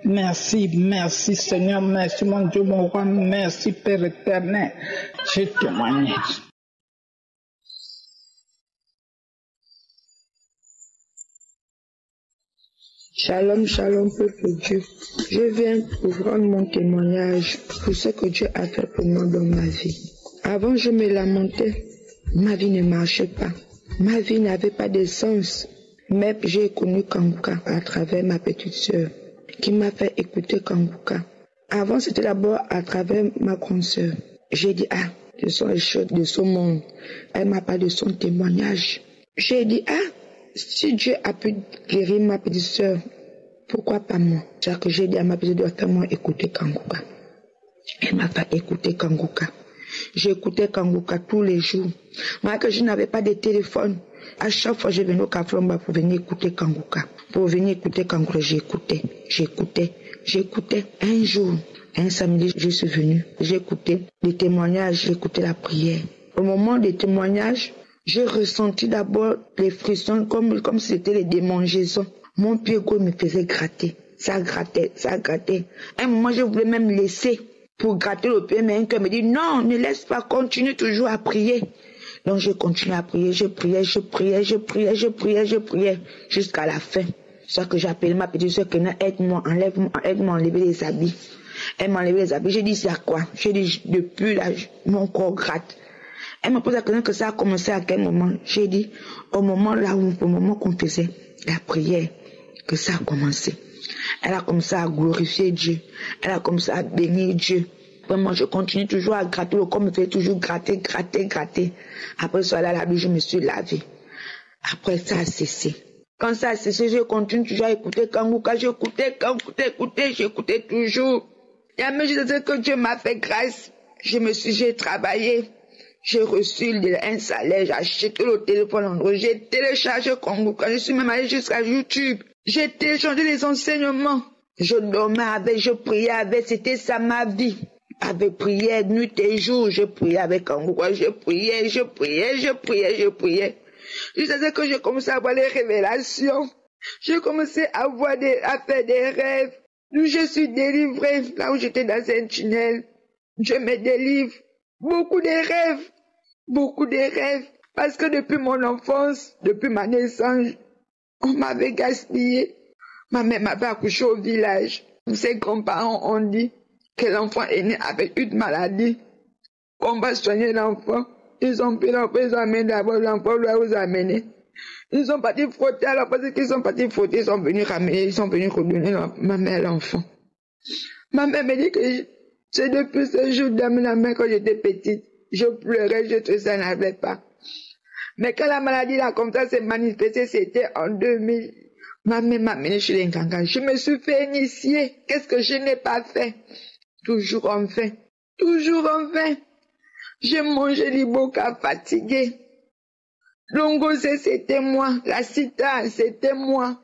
Merci, merci Seigneur, merci mon Dieu, mon roi, merci Père éternel. Je témoigne. Shalom, shalom, peuple de Dieu. Je viens pour rendre mon témoignage pour ce que Dieu a fait pour moi dans ma vie. Avant, je me lamentais. Ma vie ne marchait pas. Ma vie n'avait pas de sens. Mais j'ai connu Kanguka à travers ma petite sœur qui m'a fait écouter Kanguka. Avant, c'était d'abord à travers ma grande sœur. J'ai dit, de son monde. Elle m'a parlé de son témoignage. J'ai dit, si Dieu a pu guérir ma petite soeur, pourquoi pas moi? C'est que j'ai dit à ma petite soeur, fais-moi écouter Kanguka. Elle m'a fait écouter Kanguka. J'écoutais Kanguka tous les jours. Moi, que je n'avais pas de téléphone, à chaque fois je venais au Kaflomba pour venir écouter Kanguka. Pour venir écouter Kanguka, j'écoutais. Un jour, un samedi, je suis venue. J'écoutais les témoignages, j'écoutais la prière. Au moment des témoignages, j'ai ressenti d'abord les frissons comme si c'était les démangeaisons. Mon pied gauche me faisait gratter. Ça grattait. À un moment, je voulais même laisser pour gratter le pied, mais un cœur me dit non, ne laisse pas, continue toujours à prier. Donc je continue à prier, je priais jusqu'à la fin. C'est ça que j'appelle ma petite soeur, aide-moi, aide-moi à enlever les habits. Elle m'a enlevé les habits. J'ai dit c'est à quoi? J'ai dit depuis là, mon corps gratte. Elle m'a posé la question que ça a commencé à quel moment? J'ai dit au moment qu'on faisait la prière, que ça a commencé. Elle a commencé à glorifier Dieu. Elle a commencé à bénir Dieu. Vraiment, je continue toujours à gratter. Le corps me fait toujours gratter. Après ça, là, je me suis lavée. Après, ça a cessé. Quand ça a cessé, je continue toujours à écouter Kanguka. J'écoutais toujours. Et à mesure que Dieu m'a fait grâce, j'ai travaillé. J'ai reçu un salaire, j'ai acheté le téléphone Android, j'ai téléchargé Kanguka. Je suis même allée jusqu'à YouTube. J'ai téléchargé les enseignements. Je dormais avec, je priais avec, c'était ça ma vie. Avec prière, nuit et jour, je priais avec Kanguka, je priais. Jusqu'à ce que j'ai commencé à avoir les révélations. J'ai commencé à faire des rêves. D'où je suis délivrée, là où j'étais dans un tunnel. Dieu me délivre. Beaucoup de rêves. Parce que depuis mon enfance, depuis ma naissance, on m'avait gaspillé. Ma mère m'avait accouché au village. Ses grands-parents ont dit que l'enfant est né avec une maladie. On va soigner l'enfant. Ils ont pris l'enfant, ils ont amené d'abord l'enfant, là où ils ont amené. Ils sont partis frotter, alors parce qu'ils sont partis frotter, ils sont venus redonner ma mère l'enfant. Ma mère me dit que c'est depuis ce jour d'amener la mère quand j'étais petite. Je pleurais, ça n'allait pas. Mais quand la maladie là comme ça s'est manifestée, c'était en 2000. Ma mère m'a amené chez les Nkanga. Je me suis fait initier. Qu'est-ce que je n'ai pas fait? Toujours en vain. J'ai mangé l'iboka fatigué. L'ongosé, c'était moi. La cita, c'était moi.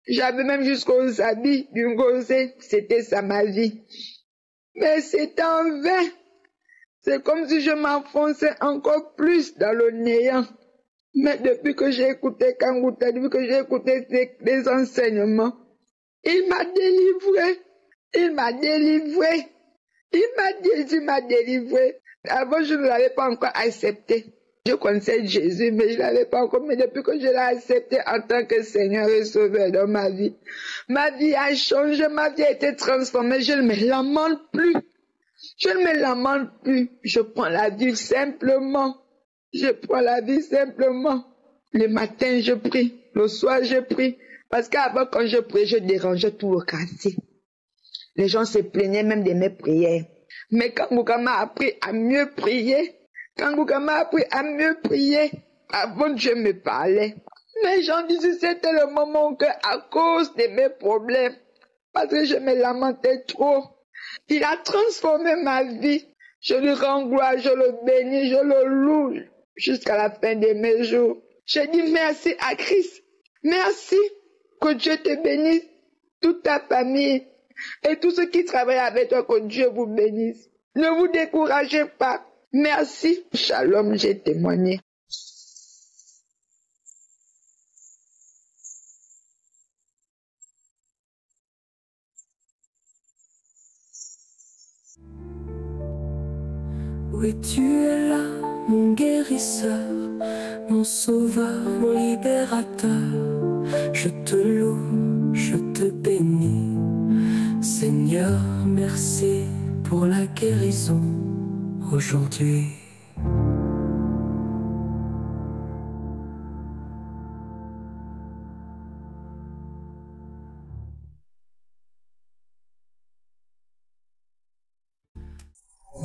J'avais même jusqu'aux habits du ngosé. C'était ça ma vie. Mais c'était en vain. C'est comme si je m'enfonçais encore plus dans le néant. Mais depuis que j'ai écouté Kanguka, depuis que j'ai écouté les enseignements, il m'a délivré. Jésus m'a délivré. Avant, je ne l'avais pas encore accepté. Je connaissais Jésus, mais je ne l'avais pas encore. Mais depuis que je l'ai accepté en tant que Seigneur et Sauveur dans ma vie a changé, ma vie a été transformée. Je ne me lamente plus. Je prends la vie simplement. Le matin, je prie. Le soir, je prie. Parce qu'avant, quand je priais, je dérangeais tout le quartier. Les gens se plaignaient même de mes prières. Mais Kanguka m'a appris à mieux prier. Avant, Dieu me parlait. Les gens disaient que c'était le moment que, à cause de mes problèmes, parce que je me lamentais trop, il a transformé ma vie. Je lui rends gloire, je le bénis, je le loue jusqu'à la fin de mes jours. Je dis merci à Christ. Merci. Que Dieu te bénisse, toute ta famille et tous ceux qui travaillent avec toi, que Dieu vous bénisse. Ne vous découragez pas. Merci. Shalom, j'ai témoigné. Oui, tu es là, mon guérisseur, mon sauveur, mon libérateur. Je te loue, je te bénis. Seigneur, merci pour la guérison aujourd'hui.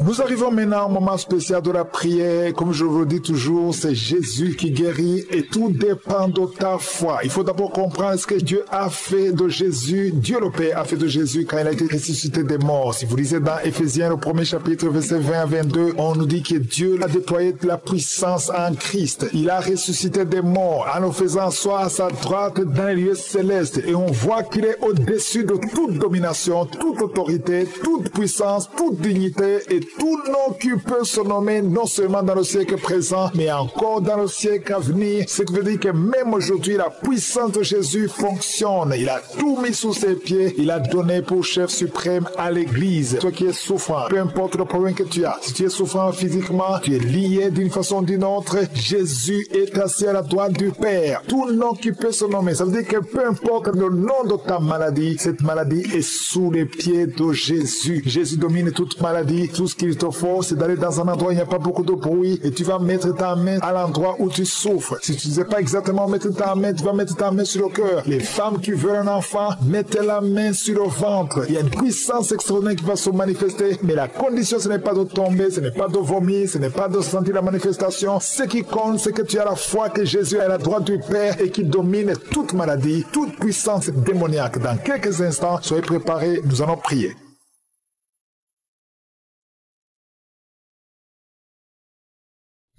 Nous arrivons maintenant au moment spécial de la prière. Comme je vous le dis toujours, c'est Jésus qui guérit et tout dépend de ta foi. Il faut d'abord comprendre ce que Dieu a fait de Jésus. Dieu le Père a fait de Jésus quand il a été ressuscité des morts. Si vous lisez dans Éphésiens, le 1er chapitre, verset 20 à 22, on nous dit que Dieu a déployé de la puissance en Christ. Il a ressuscité des morts en nous faisant asseoir à sa droite dans les lieux célestes. Et on voit qu'il est au-dessus de toute domination, toute autorité, toute puissance, toute dignité et tout nom qui peut se nommer non seulement dans le siècle présent, mais encore dans le siècle à venir. Ce qui veut dire que même aujourd'hui, la puissance de Jésus fonctionne. Il a tout mis sous ses pieds. Il a donné pour chef suprême à l'Église. Toi qui es souffrant, peu importe le problème que tu as, si tu es souffrant physiquement, tu es lié d'une façon ou d'une autre, Jésus est assis à la droite du Père. Tout nom qui peut se nommer. Ça veut dire que peu importe le nom de ta maladie, cette maladie est sous les pieds de Jésus. Jésus domine toute maladie. Tout ce qu'il te faut, c'est d'aller dans un endroit où il n'y a pas beaucoup de bruit et tu vas mettre ta main à l'endroit où tu souffres. Si tu ne sais pas exactement mettre ta main, tu vas mettre ta main sur le cœur. Les femmes qui veulent un enfant, mettez la main sur le ventre. Il y a une puissance extraordinaire qui va se manifester, mais la condition, ce n'est pas de tomber, ce n'est pas de vomir, ce n'est pas de sentir la manifestation. Ce qui compte, c'est que tu as la foi que Jésus est à la droite du Père et qui domine toute maladie, toute puissance démoniaque. Dans quelques instants, soyez préparés, nous allons prier.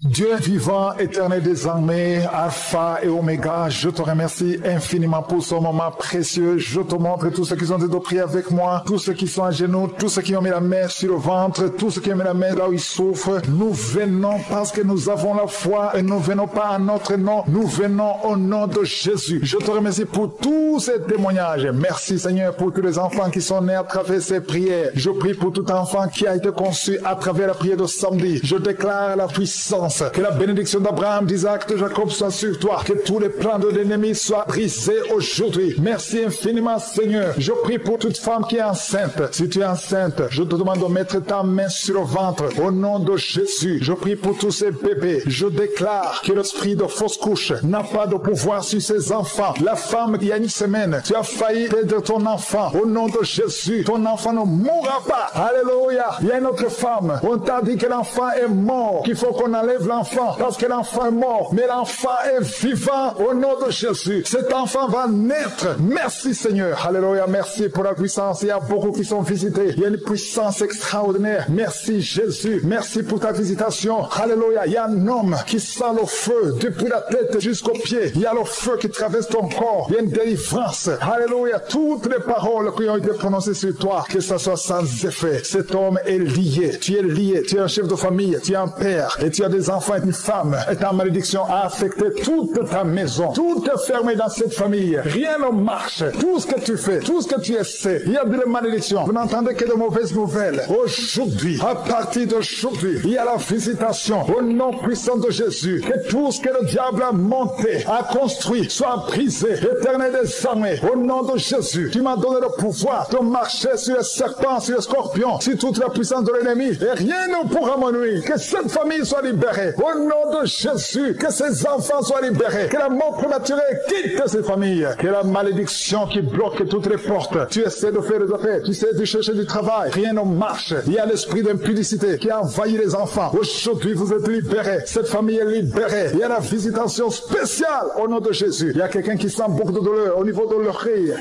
Dieu vivant, éternel désormais, Alpha et Oméga, je te remercie infiniment pour ce moment précieux. Je te montre tous ceux qui ont été prier avec moi, tous ceux qui sont à genoux, tous ceux qui ont mis la main sur le ventre, tous ceux qui ont mis la main là où ils souffrent. Nous venons parce que nous avons la foi et nous venons pas à notre nom, nous venons au nom de Jésus. Je te remercie pour tous ces témoignages. Merci Seigneur pour tous les enfants qui sont nés à travers ces prières. Je prie pour tout enfant qui a été conçu à travers la prière de samedi. Je déclare la puissance. Que la bénédiction d'Abraham, d'Isaac, de Jacob soit sur toi. Que tous les plans de l'ennemi soient brisés aujourd'hui. Merci infiniment, Seigneur. Je prie pour toute femme qui est enceinte. Si tu es enceinte, je te demande de mettre ta main sur le ventre. Au nom de Jésus, je prie pour tous ces bébés. Je déclare que l'esprit de fausse couche n'a pas de pouvoir sur ces enfants. La femme, il y a une semaine, tu as failli perdre ton enfant. Au nom de Jésus, ton enfant ne mourra pas. Alléluia. Il y a une autre femme. On t'a dit que l'enfant est mort, qu'il faut qu'on enlève l'enfant parce que l'enfant est mort, mais l'enfant est vivant au nom de Jésus. Cet enfant va naître. Merci Seigneur. Alléluia. Merci pour la puissance. Il y a beaucoup qui sont visités. Il y a une puissance extraordinaire. Merci Jésus. Merci pour ta visitation. Alléluia. Il y a un homme qui sent le feu depuis la tête jusqu'aux pieds. Il y a le feu qui traverse ton corps. Il y a une délivrance. Alléluia. Toutes les paroles qui ont été prononcées sur toi, que ça soit sans effet. Cet homme est lié. Tu es lié. Tu es un chef de famille. Tu es un père. Et tu as des enfants et une femme, et ta malédiction a affecté toute ta maison. Tout est fermé dans cette famille. Rien ne marche. Tout ce que tu fais, tout ce que tu essaies, il y a de la malédiction. Vous n'entendez que de mauvaises nouvelles. Aujourd'hui, à partir d'aujourd'hui, il y a la visitation au nom puissant de Jésus. Que tout ce que le diable a monté, a construit, soit brisé. Éternel des armées, au nom de Jésus, tu m'as donné le pouvoir de marcher sur les serpents, sur les scorpions, sur toute la puissance de l'ennemi. Et rien ne pourra me nuire. Que cette famille soit libérée. Au nom de Jésus, que ces enfants soient libérés, que la mort prématurée quitte ces familles, que la malédiction qui bloque toutes les portes, tu essaies de faire des affaires, tu essaies de chercher du travail, rien ne marche. Il y a l'esprit d'impudicité qui a envahi les enfants. Aujourd'hui, vous êtes libérés. Cette famille est libérée. Il y a la visitation spéciale au nom de Jésus. Il y a quelqu'un qui sent beaucoup de douleur au niveau de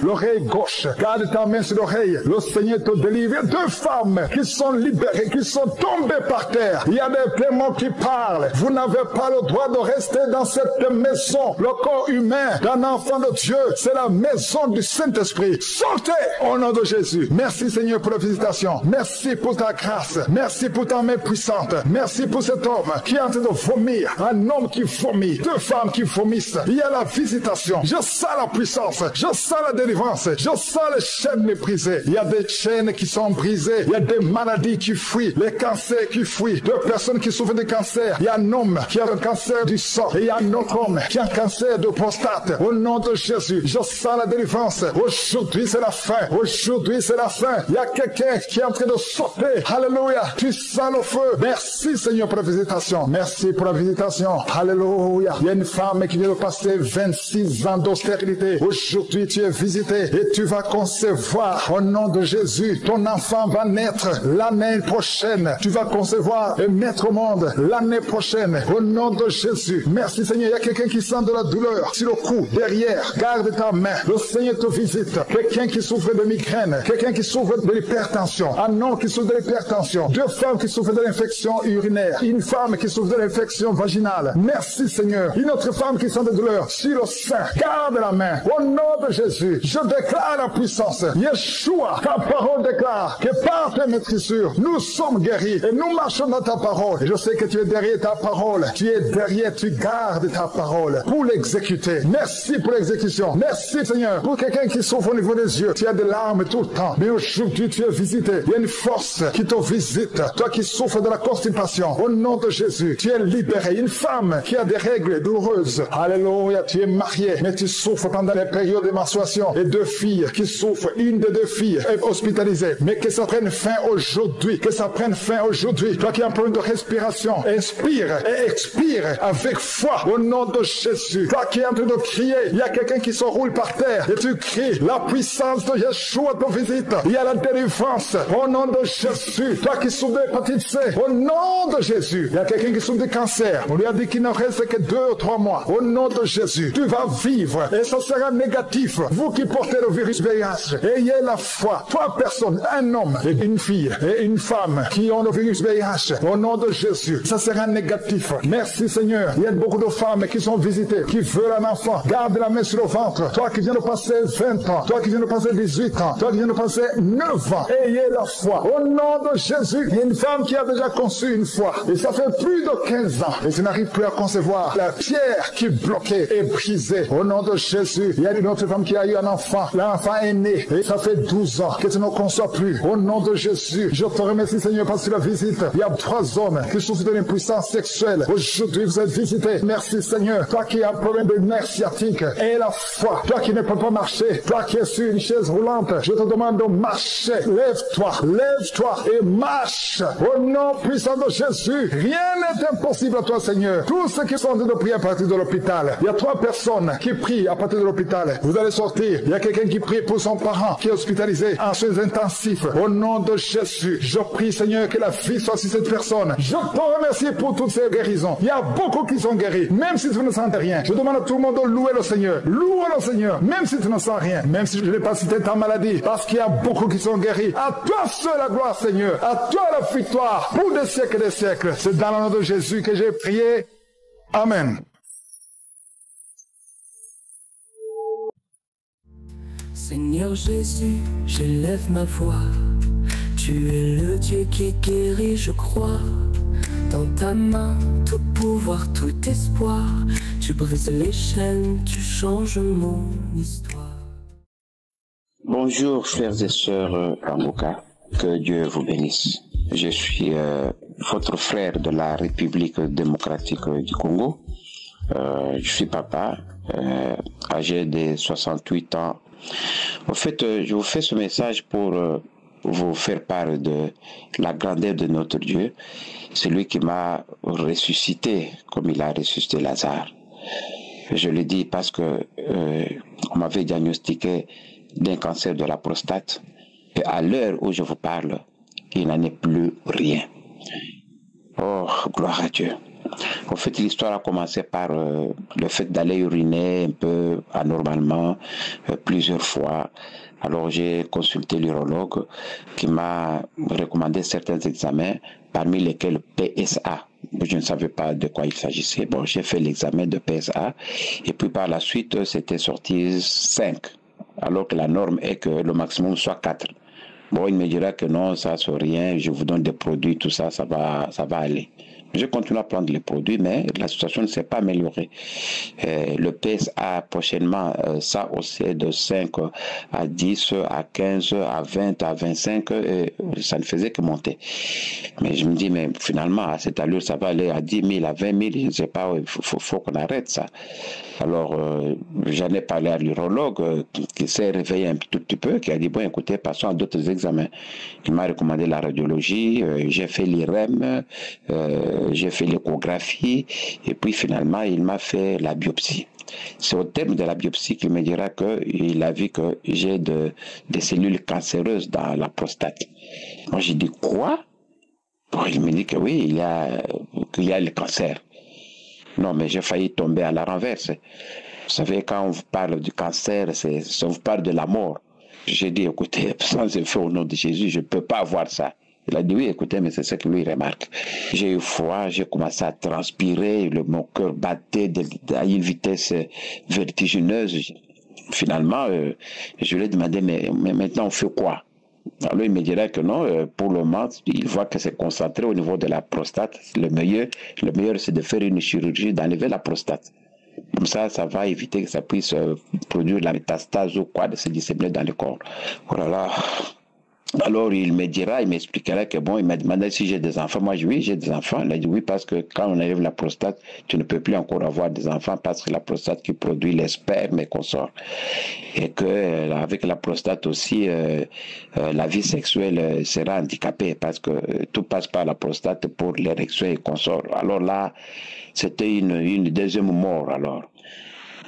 l'oreille gauche. Garde ta main sur l'oreille. Le Seigneur te délivre. Il y a 2 femmes qui sont libérées, qui sont tombées par terre. Il y a des démons qui parlent. Vous n'avez pas le droit de rester dans cette maison. Le corps humain d'un enfant de Dieu, c'est la maison du Saint-Esprit. Sortez au nom de Jésus. Merci Seigneur pour la visitation. Merci pour ta grâce. Merci pour ta main puissante. Merci pour cet homme qui est en train de vomir. Un homme qui vomit. 2 femmes qui vomissent. Il y a la visitation. Je sens la puissance. Je sens la délivrance. Je sens les chaînes brisées. Il y a des chaînes qui sont brisées. Il y a des maladies qui fuient. Les cancers qui fuient. 2 personnes qui souffrent de cancer. cancer. Il y a un homme qui a un cancer du sang. Et il y a un autre homme qui a un cancer de prostate. Au nom de Jésus, je sens la délivrance. Aujourd'hui, c'est la fin. Aujourd'hui, c'est la fin. Il y a quelqu'un qui est en train de sauter. Alléluia. Tu sens le feu. Merci, Seigneur, pour la visitation. Merci pour la visitation. Alléluia. Il y a une femme qui vient de passer 26 ans d'austérité. Aujourd'hui, tu es visité et tu vas concevoir. Au nom de Jésus, ton enfant va naître l'année prochaine. Tu vas concevoir et mettre au monde l'année prochaine. Au nom de Jésus. Merci, Seigneur. Il y a quelqu'un qui sent de la douleur sur le cou, derrière. Garde ta main. Le Seigneur te visite. Quelqu'un qui souffre de migraine. Quelqu'un qui souffre de l'hypertension. Un homme qui souffre de l'hypertension. Deux femmes qui souffrent de l'infection urinaire. Une femme qui souffre de l'infection vaginale. Merci, Seigneur. Une autre femme qui sent de douleur sur le sein. Garde la main. Au nom de Jésus, je déclare la puissance. Yeshua, ta parole déclare que par tes maîtrisures, nous sommes guéris et nous marchons dans ta parole. Et je sais que tu es derrière ta parole. Tu es derrière, tu gardes ta parole pour l'exécuter. Merci pour l'exécution. Merci, Seigneur, pour quelqu'un qui souffre au niveau des yeux. Tu as des larmes tout le temps. Mais aujourd'hui, tu es visité. Il y a une force qui te visite. Toi qui souffres de la constipation, au nom de Jésus, tu es libéré. Une femme qui a des règles douloureuses. Alléluia, tu es marié, mais tu souffres pendant les périodes de menstruation. Et deux filles qui souffrent, une des deux filles est hospitalisée. Mais que ça prenne fin aujourd'hui. Que ça prenne fin aujourd'hui. Toi qui as un problème de respiration, inspire et expire avec foi au nom de Jésus. Toi qui es en train de crier, il y a quelqu'un qui se roule par terre et tu cries, la puissance de Yeshua te visite. Il y a la délivrance au nom de Jésus. Toi qui souffres d'hépatite C, au nom de Jésus. Il y a quelqu'un qui souffre de cancer. On lui a dit qu'il ne reste que 2 ou 3 mois. Au nom de Jésus, tu vas vivre et ça sera négatif. Vous qui portez le virus VIH, ayez la foi. 3 personnes, un homme et une fille et une femme qui ont le virus VIH. Au nom de Jésus, ça sera négatif. Merci, Seigneur. Il y a beaucoup de femmes qui sont visitées, qui veulent un enfant. Garde la main sur le ventre. Toi qui viens de passer 20 ans, toi qui viens de passer 18 ans, toi qui viens de passer 9 ans, ayez la foi. Au nom de Jésus, il y a une femme qui a déjà conçu une fois. Et ça fait plus de 15 ans. Et je n'arrive plus à concevoir. La pierre qui bloquait est brisée. Au nom de Jésus, il y a une autre femme qui a eu un enfant. L'enfant est né. Et ça fait 12 ans que tu ne conçois plus. Au nom de Jésus, je te remercie, Seigneur, parce que la visite. Il y a 3 hommes qui souffrent de l'impuissance sexuelle. Aujourd'hui, vous êtes visités. Merci, Seigneur. Toi qui as un problème de nerf sciatique, aie la foi. Toi qui ne peux pas marcher, toi qui es sur une chaise roulante, je te demande de marcher. Lève-toi et marche. Au nom puissant de Jésus, rien n'est impossible à toi, Seigneur. Tous ceux qui sont en train de prier à partir de l'hôpital, il y a 3 personnes qui prient à partir de l'hôpital. Vous allez sortir. Il y a quelqu'un qui prie pour son parent qui est hospitalisé en soins intensifs. Au nom de Jésus, je prie, Seigneur, que la vie soit sur cette personne. Je te remercie pour toutes ces guérisons. Il y a beaucoup qui sont guéris, même si tu ne sens rien. Je demande à tout le monde de louer le Seigneur. Louer le Seigneur, même si tu ne sens rien. Même si je n'ai pas cité ta maladie, parce qu'il y a beaucoup qui sont guéris. À toi seul la gloire, Seigneur. À toi la victoire pour des siècles et des siècles. C'est dans le nom de Jésus que j'ai prié. Amen. Seigneur Jésus, j'élève ma voix. Tu es le Dieu qui guérit, je crois. Dans ta main, tout pouvoir, tout espoir. Tu brises les chaînes, tu changes mon histoire. Bonjour frères et sœurs Kanguka, que Dieu vous bénisse. Je suis votre frère de la République démocratique du Congo. Je suis papa, âgé de 68 ans. En fait, je vous fais ce message pour vous faire part de la grandeur de notre Dieu. C'est lui qui m'a ressuscité comme il a ressuscité Lazare. Je le dis parce que on m'avait diagnostiqué d'un cancer de la prostate. Et à l'heure où je vous parle, il n'en est plus rien. Oh, gloire à Dieu. En fait, l'histoire a commencé par le fait d'aller uriner un peu anormalement plusieurs fois. Alors j'ai consulté l'urologue qui m'a recommandé certains examens, parmi lesquels PSA. Je ne savais pas de quoi il s'agissait. Bon, j'ai fait l'examen de PSA et puis par la suite, c'était sorti 5. Alors que la norme est que le maximum soit 4. Bon, il me dira que non, ça c'est rien, je vous donne des produits, tout ça, ça va aller. Je continue à prendre les produits, mais la situation ne s'est pas améliorée. Le PSA prochainement, ça aussi de 5 à 10, à 15, à 20, à 25, ça ne faisait que monter. Mais je me dis, mais finalement, à cette allure, ça va aller à 10 000, à 20 000, je ne sais pas, il faut qu'on arrête ça. Alors, j'en ai parlé à l'urologue qui s'est réveillé un tout petit peu, qui a dit, bon, écoutez, passons à d'autres examens. Il m'a recommandé la radiologie, j'ai fait l'IRM, j'ai fait l'échographie, et puis finalement, il m'a fait la biopsie. C'est au terme de la biopsie qu'il me dira qu'il a vu que j'ai des cellules cancéreuses dans la prostate. Moi, j'ai dit, quoi? Bon, il me dit que oui, qu'il y a le cancer. Non, mais j'ai failli tomber à la renverse. Vous savez, quand on vous parle du cancer, on vous parle de la mort. J'ai dit, écoutez, sans effet au nom de Jésus, je ne peux pas avoir ça. Il a dit, oui, écoutez, mais c'est ce que lui remarque. J'ai eu froid, j'ai commencé à transpirer, mon cœur battait à une vitesse vertigineuse. Finalement, je lui ai demandé, mais maintenant on fait quoi? Alors il me dirait que non, pour le moment, il voit que c'est concentré au niveau de la prostate. Le meilleur c'est de faire une chirurgie, d'enlever la prostate. Comme ça va éviter que ça puisse produire la métastase ou quoi, de se disséminer dans le corps. Voilà. Alors il m'expliquera que bon, il m'a demandé si j'ai des enfants. Moi, oui, j'ai des enfants. Il a dit oui, parce que quand on enlève la prostate, tu ne peux plus encore avoir des enfants parce que la prostate qui produit les spermes et consorts. Et que avec la prostate aussi, la vie sexuelle sera handicapée parce que tout passe par la prostate pour l'érection et consorts. Alors là, c'était une deuxième mort alors.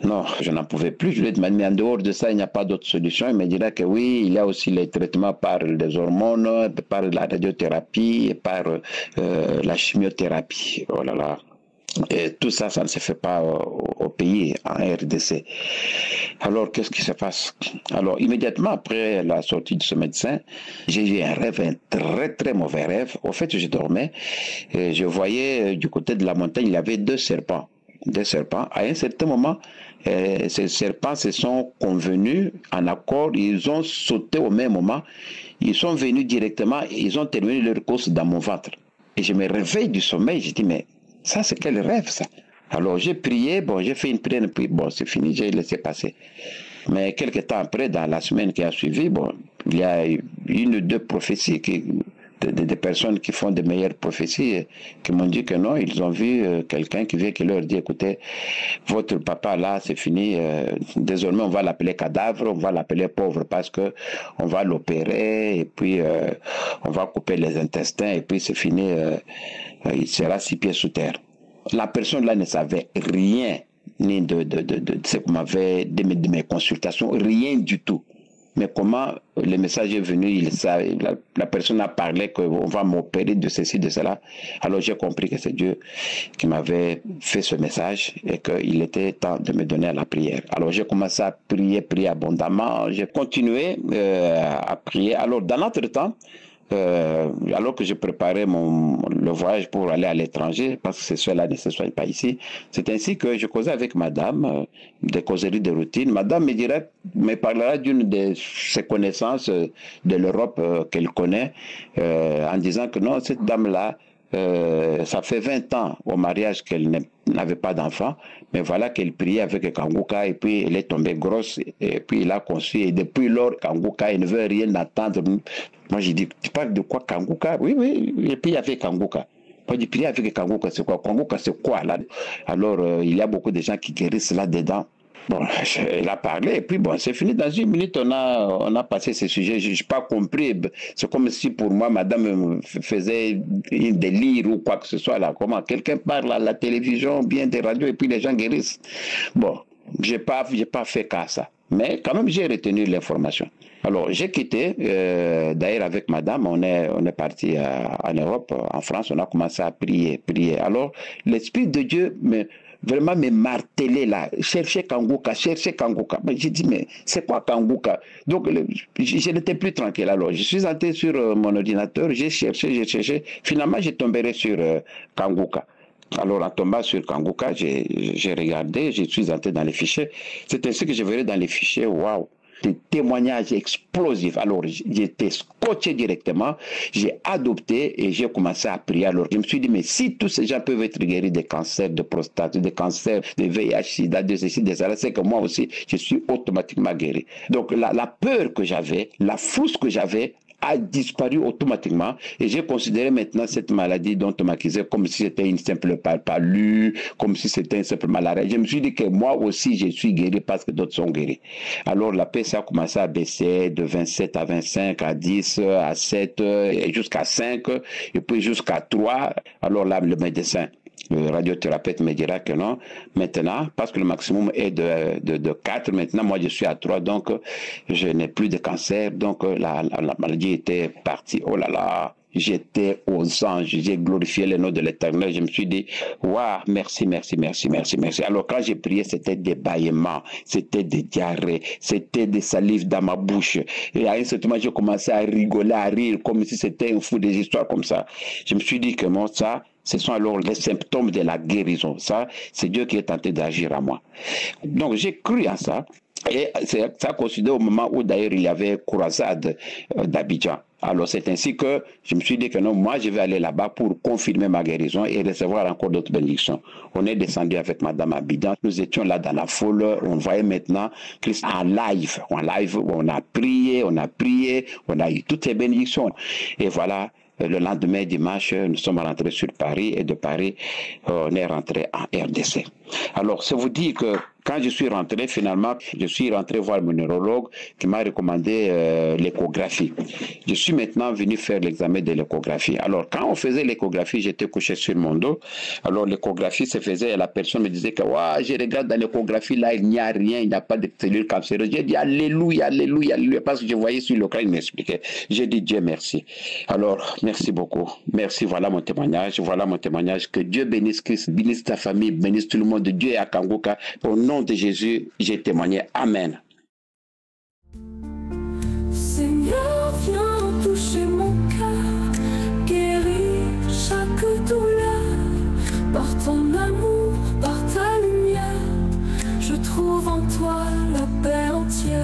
Non, je n'en pouvais plus. Je lui ai demandé, mais en dehors de ça, il n'y a pas d'autre solution. Il me dirait que oui, il y a aussi les traitements par les hormones, par la radiothérapie et par la chimiothérapie. Oh là là. Et tout ça, ça ne se fait pas au pays, en RDC. Alors, qu'est-ce qui se passe? Alors, immédiatement après la sortie de ce médecin, j'ai eu un rêve, un très très mauvais rêve. Au fait, je dormais et je voyais du côté de la montagne, il y avait deux serpents. À un certain moment, ces serpents se sont convenus en accord, ils ont sauté au même moment, ils sont venus directement, ils ont terminé leur course dans mon ventre. Et je me réveille du sommeil, je dis, mais ça c'est quel rêve ça? Alors j'ai prié, bon j'ai fait une prière, puis bon c'est fini, j'ai laissé passer. Mais quelques temps après, dans la semaine qui a suivi, bon, il y a une ou deux prophéties des personnes qui font de meilleures prophéties qui m'ont dit que non, ils ont vu quelqu'un qui vient qui leur dit, écoutez, votre papa là, c'est fini, désormais on va l'appeler cadavre, on va l'appeler pauvre parce que on va l'opérer et puis on va couper les intestins et puis c'est fini, il sera 6 pieds sous terre. La personne là ne savait rien, ni de ce qu'on m'avait, de mes consultations, rien du tout. Mais comment le message est venu, la personne a parlé qu'on va m'opérer de ceci, de cela. Alors j'ai compris que c'est Dieu qui m'avait fait ce message et qu'il était temps de me donner à la prière. Alors j'ai commencé à prier abondamment. J'ai continué à prier. Alors dans l'entretemps, alors que je préparais le voyage pour aller à l'étranger, parce que ces soins-là ne se soignent pas ici, c'est ainsi que je causais avec madame, des causeries de routine. Madame me parlera d'une de ses connaissances de l'Europe qu'elle connaît, en disant que non, cette dame-là, ça fait 20 ans au mariage qu'elle n'avait pas d'enfant, mais voilà qu'elle priait avec Kanguka et puis elle est tombée grosse et puis il a conçu et depuis lors Kanguka il ne veut rien attendre. Moi j'ai dit, tu parles de quoi Kanguka? Oui, et puis il y avait Kanguka. Moi j'ai prié avec Kanguka, c'est quoi? Kanguka c'est quoi là? Alors il y a beaucoup de gens qui guérissent là-dedans. Bon, elle a parlé et puis bon, c'est fini. Dans une minute, on a passé ce sujet. Je n'ai pas compris. C'est comme si pour moi, madame faisait un délire ou quoi que ce soit là. Comment quelqu'un parle à la télévision, bien des radios et puis les gens guérissent. Bon, j'ai pas fait cas à ça. Mais quand même, j'ai retenu l'information. Alors, j'ai quitté. D'ailleurs, avec madame, on est parti en Europe, en France. On a commencé à prier. Alors, l'Esprit de Dieu vraiment me marteler là, chercher Kanguka. J'ai dit, mais c'est quoi Kanguka? Donc, je n'étais plus tranquille. Alors, je suis entré sur mon ordinateur, j'ai cherché. Finalement, j'ai tombé sur Kanguka. Alors, en tombant sur Kanguka, j'ai regardé, je suis entré dans les fichiers. C'est ainsi que je verrai dans les fichiers, waouh, des témoignages explosifs. Alors, j'étais scotché directement, j'ai adopté et j'ai commencé à prier. Alors, je me suis dit, mais si tous ces gens peuvent être guéris des cancers de prostate, des cancers de VIH, SIDA, de ceci, de ça, c'est que moi aussi, je suis automatiquement guéri. Donc, la peur que j'avais, la frousse que j'avais, a disparu automatiquement et j'ai considéré maintenant cette maladie dont on m'accusait comme si c'était une simple palu, comme si c'était une simple malaria. Je me suis dit que moi aussi je suis guéri parce que d'autres sont guéris. Alors la paix ça a commencé à baisser de 27 à 25, à 10, à 7 et jusqu'à 5 et puis jusqu'à 3. Alors là le médecin, le radiothérapeute me dira que non, maintenant, parce que le maximum est de 4, maintenant, moi je suis à 3, donc je n'ai plus de cancer, donc la maladie était partie. Oh là là, j'étais aux anges, j'ai glorifié le nom de l'Éternel, je me suis dit, waouh, merci, merci, merci, merci, merci. Alors quand j'ai prié, c'était des bâillements, c'était des diarrhées, c'était des salives dans ma bouche. Et à un certain moment, j'ai commencé à rigoler, à rire, comme si c'était un fou, des histoires comme ça. Je me suis dit que moi, ça, ce sont alors les symptômes de la guérison. Ça, c'est Dieu qui est tenté d'agir à moi. Donc, j'ai cru à ça. Et ça a coïncidé au moment où d'ailleurs il y avait croisade d'Abidjan. Alors c'est ainsi que je me suis dit que non, moi je vais aller là-bas pour confirmer ma guérison et recevoir encore d'autres bénédictions. On est descendu avec Madame Abidjan, nous étions là dans la foule, on voyait maintenant Christ en live, on a prié, on a eu toutes les bénédictions. Et voilà, le lendemain dimanche, nous sommes rentrés sur Paris et de Paris, on est rentré en RDC. Alors, ça vous dit que quand je suis rentré, finalement, je suis rentré voir mon neurologue qui m'a recommandé l'échographie. Je suis maintenant venu faire l'examen de l'échographie. Alors, quand on faisait l'échographie, j'étais couché sur mon dos. Alors, l'échographie se faisait et la personne me disait que je regarde dans l'échographie, là, il n'y a rien, il n'y a pas de cellules cancéreuses. J'ai dit Alléluia, Alléluia, Alléluia, parce que je voyais sur le cas, il m'expliquait. J'ai dit Dieu merci. Alors, merci beaucoup. Merci, voilà mon témoignage. Voilà mon témoignage. Que Dieu bénisse Christ, bénisse ta famille, bénisse tout le monde de Dieu et à Kangoka. Au nom de Jésus, j'ai témoigné. Amen. Seigneur, viens toucher mon cœur, guéris chaque douleur. Par ton amour, par ta lumière, je trouve en toi la paix entière.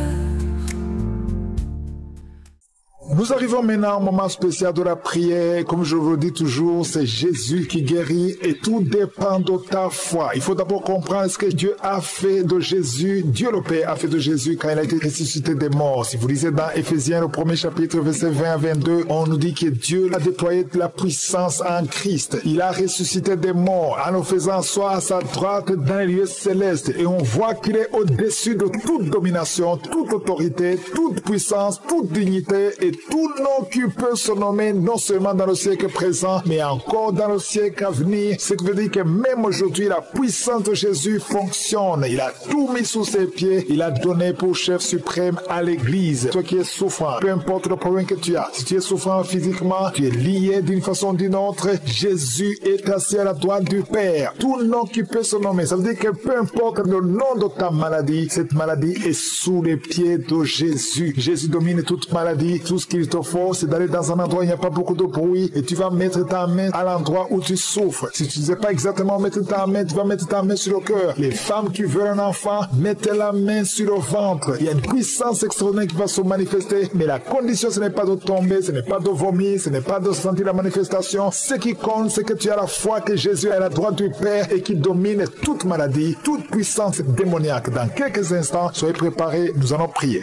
Nous arrivons maintenant au moment spécial de la prière. Comme je vous le dis toujours, c'est Jésus qui guérit et tout dépend de ta foi. Il faut d'abord comprendre ce que Dieu a fait de Jésus. Dieu le Père a fait de Jésus quand il a été ressuscité des morts. Si vous lisez dans Éphésiens, le 1er chapitre, versets 20 à 22, on nous dit que Dieu a déployé de la puissance en Christ. Il a ressuscité des morts en nous faisant asseoir à sa droite dans les lieux célestes. Et on voit qu'il est au-dessus de toute domination, toute autorité, toute puissance, toute dignité et tout nom qui peut se nommer non seulement dans le siècle présent, mais encore dans le siècle à venir. Ce qui veut dire que même aujourd'hui, la puissance de Jésus fonctionne. Il a tout mis sous ses pieds. Il a donné pour chef suprême à l'Église. Toi qui es souffrant, peu importe le problème que tu as, si tu es souffrant physiquement, tu es lié d'une façon ou d'une autre, Jésus est assis à la droite du Père. Tout nom qui peut se nommer. Ça veut dire que peu importe le nom de ta maladie, cette maladie est sous les pieds de Jésus. Jésus domine toute maladie. Tout ce qu'il te faut, c'est d'aller dans un endroit où il n'y a pas beaucoup de bruit et tu vas mettre ta main à l'endroit où tu souffres. Si tu ne sais pas exactement mettre ta main, tu vas mettre ta main sur le cœur. Les femmes qui veulent un enfant, mettez la main sur le ventre. Il y a une puissance extraordinaire qui va se manifester, mais la condition, ce n'est pas de tomber, ce n'est pas de vomir, ce n'est pas de sentir la manifestation. Ce qui compte, c'est que tu as la foi que Jésus est à la droite du Père et qui domine toute maladie, toute puissance démoniaque. Dans quelques instants, soyez préparés, nous allons prier.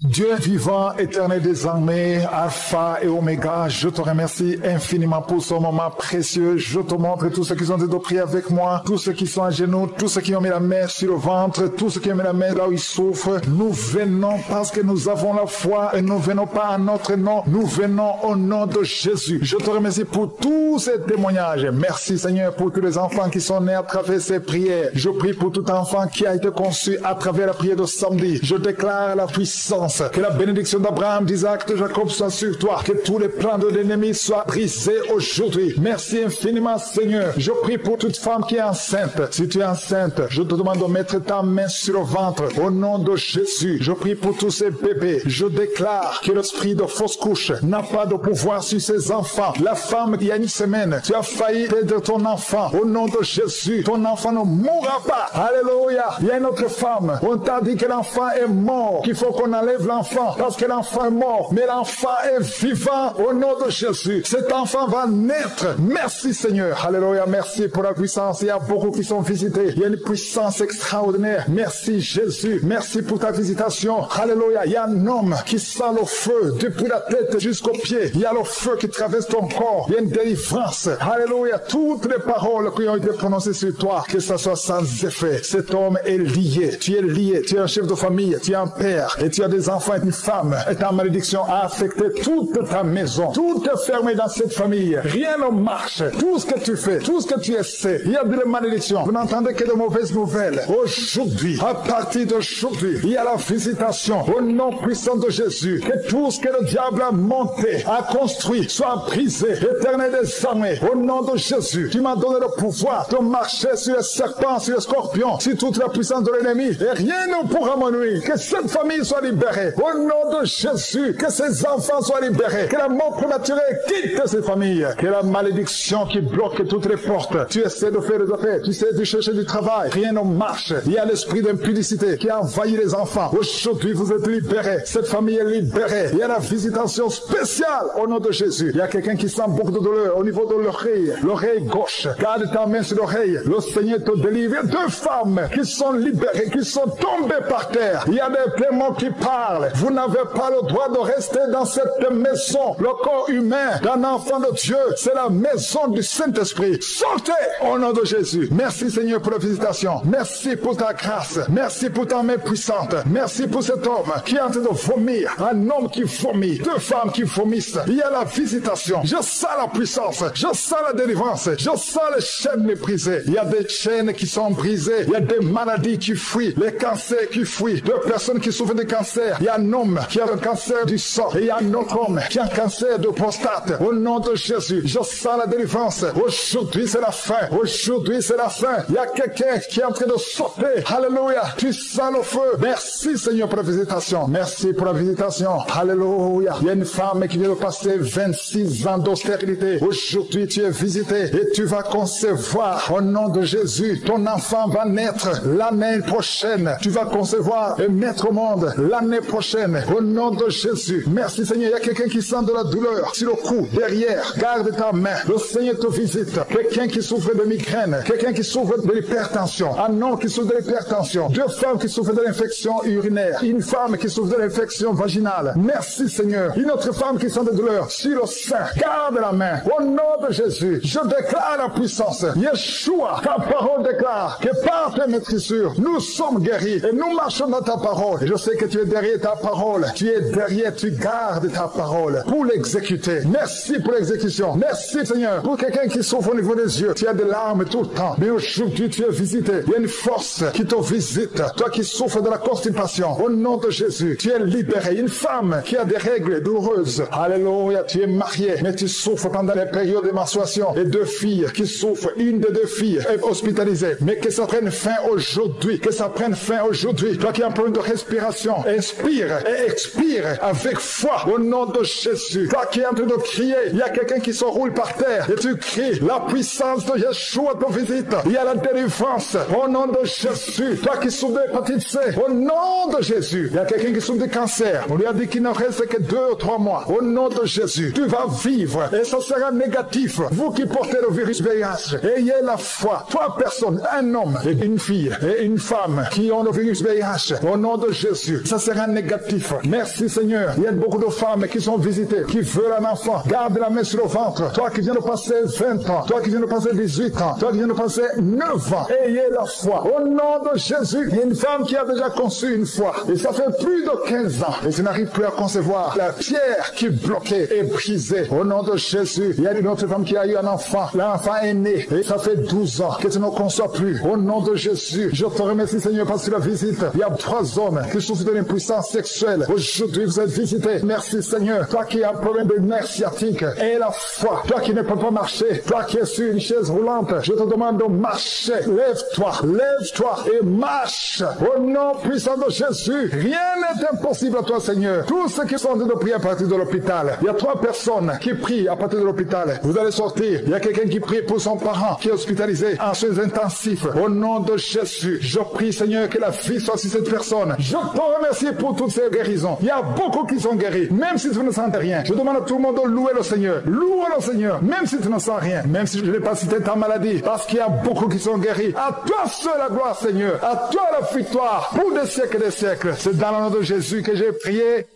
Dieu vivant, éternel désormais, Alpha et Oméga, je te remercie infiniment pour ce moment précieux. Je te montre tous ceux qui sont de prier avec moi, tous ceux qui sont à genoux, tous ceux qui ont mis la main sur le ventre, tous ceux qui ont mis la main là où ils souffrent. Nous venons parce que nous avons la foi et nous venons pas en notre nom, nous venons au nom de Jésus. Je te remercie pour tous ces témoignages. Merci Seigneur pour tous les enfants qui sont nés à travers ces prières. Je prie pour tout enfant qui a été conçu à travers la prière de samedi. Je déclare la puissance puissance. Que la bénédiction d'Abraham, d'Isaac, de Jacob soit sur toi. Que tous les plans de l'ennemi soient brisés aujourd'hui. Merci infiniment, Seigneur. Je prie pour toute femme qui est enceinte. Si tu es enceinte, je te demande de mettre ta main sur le ventre. Au nom de Jésus, je prie pour tous ces bébés. Je déclare que l'esprit de fausse couche n'a pas de pouvoir sur ces enfants. La femme, il y a une semaine, tu as failli perdre ton enfant. Au nom de Jésus, ton enfant ne mourra pas. Alléluia. Il y a une autre femme. On t'a dit que l'enfant est mort, qu'il faut qu'on enlève l'enfant parce que l'enfant est mort. Mais l'enfant est vivant au nom de Jésus. Cet enfant va naître. Merci Seigneur. Alléluia. Merci pour la puissance. Il y a beaucoup qui sont visités. Il y a une puissance extraordinaire. Merci Jésus. Merci pour ta visitation. Alléluia. Il y a un homme qui sent le feu depuis la tête jusqu'aux pieds. Il y a le feu qui traverse ton corps. Il y a une délivrance. Alléluia. Toutes les paroles qui ont été prononcées sur toi, que ça soit sans effet. Cet homme est lié. Tu es lié. Tu es un chef de famille. Tu es un père. Et tu as des enfants et une femme. Et ta malédiction a affecté toute ta maison. Tout est fermé dans cette famille. Rien ne marche. Tout ce que tu fais, tout ce que tu essaies, il y a de la malédiction. Vous n'entendez que de mauvaises nouvelles. Aujourd'hui, à partir d'aujourd'hui, il y a la visitation au nom puissant de Jésus. Que tout ce que le diable a monté, a construit, soit brisé. Éternel des armées, au nom de Jésus, tu m'as donné le pouvoir de marcher sur les serpents, sur les scorpions, sur toute la puissance de l'ennemi. Et rien ne pourra me nuire. Que cette famille soit libérée. Au nom de Jésus, que ces enfants soient libérés. Que la mort prématurée quitte ces familles. Que la malédiction qui bloque toutes les portes. Tu essaies de faire des affaires. Tu essaies de chercher du travail. Rien ne marche. Il y a l'esprit d'impudicité qui a envahi les enfants. Aujourd'hui, vous êtes libérés. Cette famille est libérée. Il y a la visitation spéciale au nom de Jésus. Il y a quelqu'un qui sent beaucoup de douleur au niveau de l'oreille. L'oreille gauche. Garde ta main sur l'oreille. Le Seigneur te délivre. Il y a 2 femmes qui sont libérées, qui sont tombées par terre. Il y a des démons qui parlent. Vous n'avez pas le droit de rester dans cette maison. Le corps humain d'un enfant de Dieu, c'est la maison du Saint-Esprit. Sortez au nom de Jésus. Merci Seigneur pour la visitation. Merci pour ta grâce. Merci pour ta main puissante. Merci pour cet homme qui est en train de vomir. Un homme qui vomit. 2 femmes qui vomissent. Il y a la visitation. Je sens la puissance. Je sens la délivrance. Je sens les chaînes brisées. Il y a des chaînes qui sont brisées. Il y a des maladies qui fuient. Les cancers qui fuient. 2 personnes qui souffrent de cancer. Il y a un homme qui a un cancer du sang. Et il y a un autre homme qui a un cancer de prostate. Au nom de Jésus, je sens la délivrance. Aujourd'hui, c'est la fin. Aujourd'hui, c'est la fin. Il y a quelqu'un qui est en train de sauter. Alléluia. Tu sens le feu. Merci, Seigneur, pour la visitation. Merci pour la visitation. Alléluia. Il y a une femme qui vient de passer 26 ans d'austérité. Aujourd'hui, tu es visité et tu vas concevoir. Au nom de Jésus, ton enfant va naître l'année prochaine. Tu vas concevoir et mettre au monde l'année prochaine. Au nom de Jésus. Merci, Seigneur. Il y a quelqu'un qui sent de la douleur sur le cou, derrière. Garde ta main. Le Seigneur te visite. Quelqu'un qui souffre de migraine. Quelqu'un qui souffre de l'hypertension. Un homme qui souffre de l'hypertension. 2 femmes qui souffrent de l'infection urinaire. Une femme qui souffre de l'infection vaginale. Merci, Seigneur. Une autre femme qui sent de douleur sur le sein. Garde la main. Au nom de Jésus, je déclare la puissance. Yeshua, ta parole déclare que par tes maîtrisures, nous sommes guéris et nous marchons dans ta parole. Et je sais que tu es derrière ta parole. Tu es derrière, tu gardes ta parole pour l'exécuter. Merci pour l'exécution. Merci, Seigneur, pour quelqu'un qui souffre au niveau des yeux. Tu as des larmes tout le temps. Mais aujourd'hui, tu es visité. Il y a une force qui te visite. Toi qui souffres de la constipation, au nom de Jésus, tu es libéré. Une femme qui a des règles douloureuses. Alléluia, tu es marié, mais tu souffres pendant les périodes de menstruation. Et 2 filles qui souffrent. Une des 2 filles est hospitalisée. Mais que ça prenne fin aujourd'hui. Que ça prenne fin aujourd'hui. Toi qui as un problème de respiration, inspire et expire avec foi au nom de Jésus. Toi qui es en train de crier, il y a quelqu'un qui se roule par terre et tu cries, la puissance de Yeshua te visite. Il y a la délivrance au nom de Jésus. Toi qui souffres d'hépatite C, au nom de Jésus. Il y a quelqu'un qui souffre de cancer. On lui a dit qu'il ne reste que 2 ou 3 mois. Au nom de Jésus, tu vas vivre et ça sera négatif. Vous qui portez le virus VIH, ayez la foi. 3 personnes, un homme et une fille et une femme qui ont le virus VIH, au nom de Jésus, ça sera négatif. Merci Seigneur. Il y a beaucoup de femmes qui sont visitées, qui veulent un enfant. Garde la main sur le ventre. Toi qui viens de passer 20 ans, toi qui viens de passer 18 ans, toi qui viens de passer 9 ans, ayez la foi. Au nom de Jésus, il y a une femme qui a déjà conçu une fois. Et ça fait plus de 15 ans. Et tu n'arrives plus à concevoir. La pierre qui bloquait est brisée. Au nom de Jésus, il y a une autre femme qui a eu un enfant. L'enfant est né. Et ça fait 12 ans que tu ne conçois plus. Au nom de Jésus, je te remercie Seigneur parce que la visite. Il y a 3 hommes qui souffrent de l'impuissance violence sexuelle. Aujourd'hui, vous êtes visité. Merci Seigneur. Toi qui as un problème de nerf sciatique, et la foi. Toi qui ne peux pas marcher. Toi qui es sur une chaise roulante. Je te demande de marcher. Lève-toi. Lève-toi et marche. Au nom puissant de Jésus. Rien n'est impossible à toi, Seigneur. Tous ceux qui sont en train de prier à partir de l'hôpital. Il y a 3 personnes qui prient à partir de l'hôpital. Vous allez sortir. Il y a quelqu'un qui prie pour son parent qui est hospitalisé en soins intensifs. Au nom de Jésus, je prie, Seigneur, que la vie soit sur cette personne. Je te remercie pour toutes ces guérisons. Il y a beaucoup qui sont guéris, même si tu ne sens rien. Je demande à tout le monde de louer le Seigneur. Louer le Seigneur, même si tu ne sens rien. Même si je n'ai pas cité ta maladie, parce qu'il y a beaucoup qui sont guéris. À toi seul la gloire, Seigneur. À toi la victoire pour des siècles et des siècles. C'est dans le nom de Jésus que j'ai prié.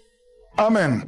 Amen.